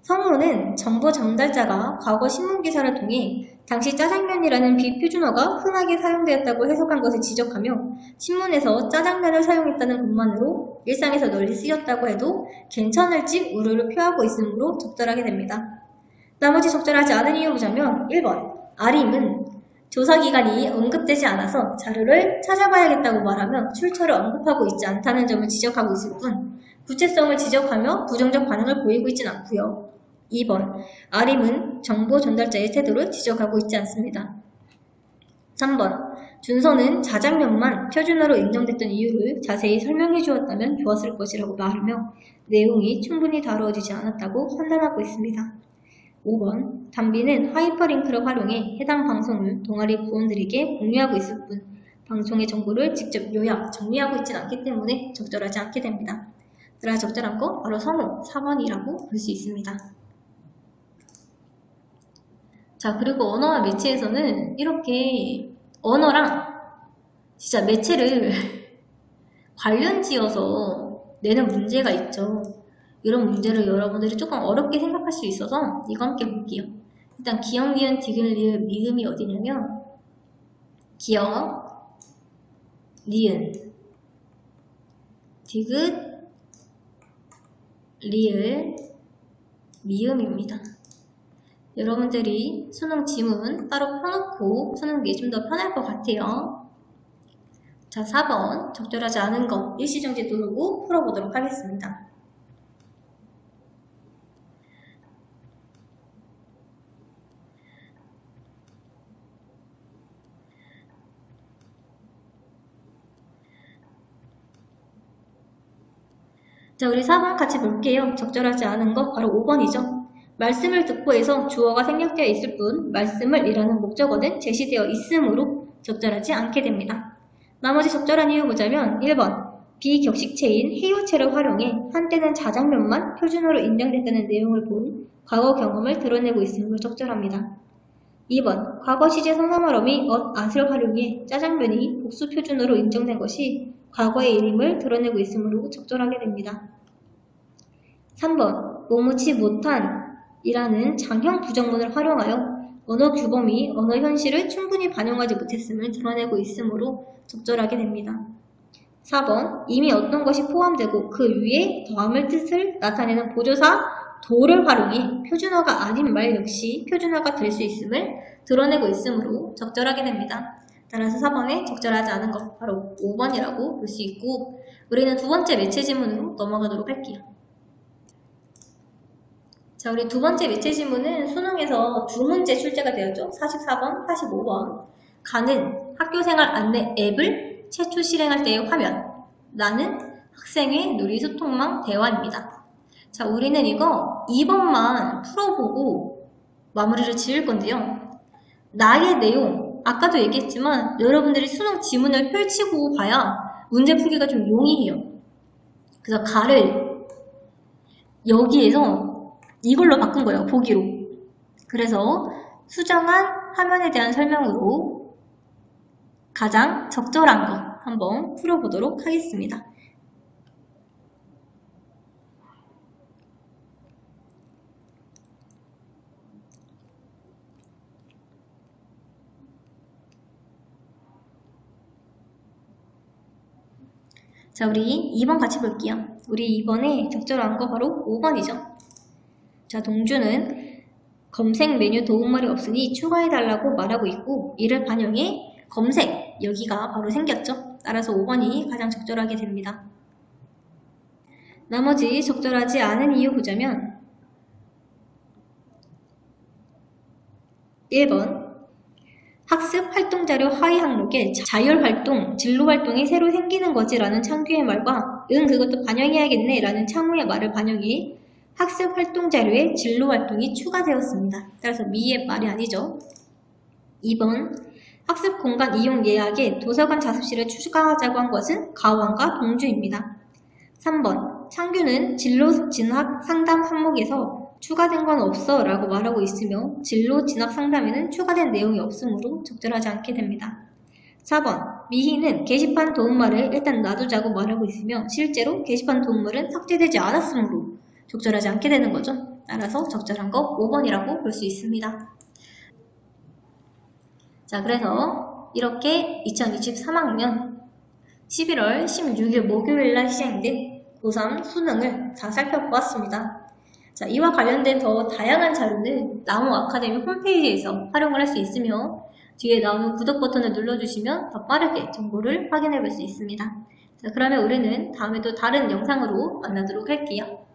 성우는 정보 전달자가 과거 신문기사를 통해 당시 짜장면이라는 비표준어가 흔하게 사용되었다고 해석한 것을 지적하며 신문에서 짜장면을 사용했다는 것만으로 일상에서 널리 쓰였다고 해도 괜찮을지 우려를 표하고 있으므로 적절하게 됩니다. 나머지 적절하지 않은 이유 보자면 1번 아림은 조사기간이 언급되지 않아서 자료를 찾아봐야겠다고 말하며 출처를 언급하고 있지 않다는 점을 지적하고 있을 뿐 구체성을 지적하며 부정적 반응을 보이고 있진 않고요. 2번 아림은 정보 전달자의 태도를 지적하고 있지 않습니다. 3번 준서는 자장면만 표준어로 인정됐던 이유를 자세히 설명해 주었다면 좋았을 것이라고 말하며 내용이 충분히 다루어지지 않았다고 판단하고 있습니다. 5번 담비는 하이퍼링크를 활용해 해당 방송을 동아리 부원들에게 공유하고 있을 뿐 방송의 정보를 직접 요약, 정리하고 있진 않기 때문에 적절하지 않게 됩니다. 따라 적절한 거 바로 성우 4번이라고 볼 수 있습니다. 자, 그리고 언어와 매체에서는 이렇게 언어랑 진짜 매체를 관련 지어서 내는 문제가 있죠. 이런 문제를 여러분들이 조금 어렵게 생각할 수 있어서 이거 함께 볼게요. 일단 기역, 니은, 디귿, 리을, 미음이 어디냐면 기역, 니은, 디귿, 리을, 미음입니다. 여러분들이 수능 지문 따로 펴놓고 푸는 게 좀 더 편할 것 같아요. 자, 4번 적절하지 않은 거 일시정지 누르고 풀어보도록 하겠습니다. 자, 우리 4번 같이 볼게요. 적절하지 않은 거 바로 5번이죠. 말씀을 듣고 해서 주어가 생략되어 있을 뿐 말씀을 이라는 목적어는 제시되어 있으므로 적절하지 않게 됩니다. 나머지 적절한 이유 보자면 1번 비격식체인 해요체를 활용해 한때는 자장면만 표준어로 인정됐다는 내용을 본 과거 경험을 드러내고 있으므로 적절합니다. 2번 과거 시제 성사말어미 엇앗을 활용해 짜장면이 복수 표준어로 인정된 것이 과거의 일임을 드러내고 있으므로 적절하게 됩니다. 3번 뭐뭐치 못한 이라는 장형 부정문을 활용하여 언어 규범이 언어 현실을 충분히 반영하지 못했음을 드러내고 있으므로 적절하게 됩니다. 4번 이미 어떤 것이 포함되고 그 위에 더함을 뜻을 나타내는 보조사 도를 활용해 표준어가 아닌 말 역시 표준어가 될 수 있음을 드러내고 있으므로 적절하게 됩니다. 따라서 4번에 적절하지 않은 것 바로 5번이라고 볼 수 있고 우리는 두 번째 매체 지문으로 넘어가도록 할게요. 자, 우리 두 번째 매체 지문은 수능에서 두 문제 출제가 되었죠. 44번, 45번. 가는 학교생활 안내 앱을 최초 실행할 때의 화면. 나는 학생의 누리소통망 대화입니다. 자, 우리는 이거 2번만 풀어보고 마무리를 지을 건데요. 나의 내용, 아까도 얘기했지만 여러분들이 수능 지문을 펼치고 봐야 문제 풀기가 좀 용이해요. 그래서 가를 여기에서 이걸로 바꾼 거예요. 보기로. 그래서 수정한 화면에 대한 설명으로 가장 적절한 거 한번 풀어보도록 하겠습니다. 자, 우리 2번 같이 볼게요. 우리 2번에 적절한 거 바로 5번이죠. 자, 동주는 검색 메뉴 도움말이 없으니 추가해달라고 말하고 있고 이를 반영해 검색, 여기가 바로 생겼죠. 따라서 5번이 가장 적절하게 됩니다. 나머지 적절하지 않은 이유 보자면 1번 학습 활동자료 하위 항목에 자율활동, 진로활동이 새로 생기는 거지 라는 창규의 말과 그것도 반영해야겠네 라는 창우의 말을 반영해 학습 활동자료에 진로활동이 추가되었습니다. 따라서 미의 말이 아니죠. 2번 학습 공간 이용 예약에 도서관 자습실을 추가하자고 한 것은 가왕과 동주입니다. 3번 창규는 진로 진학 상담 항목에서 추가된 건 없어 라고 말하고 있으며 진로 진학 상담에는 추가된 내용이 없으므로 적절하지 않게 됩니다. 4번 미희는 게시판 도움말을 일단 놔두자고 말하고 있으며 실제로 게시판 도움말은 삭제되지 않았으므로 적절하지 않게 되는 거죠. 따라서 적절한 거 5번이라고 볼 수 있습니다. 자, 그래서 이렇게 2023학년 11월 16일 목요일날 시작된 고3 수능을 다 살펴보았습니다. 자, 이와 관련된 더 다양한 자료는 나무 아카데미 홈페이지에서 활용을 할 수 있으며 뒤에 나오는 구독 버튼을 눌러주시면 더 빠르게 정보를 확인해 볼 수 있습니다. 자, 그러면 우리는 다음에 또 다른 영상으로 만나도록 할게요.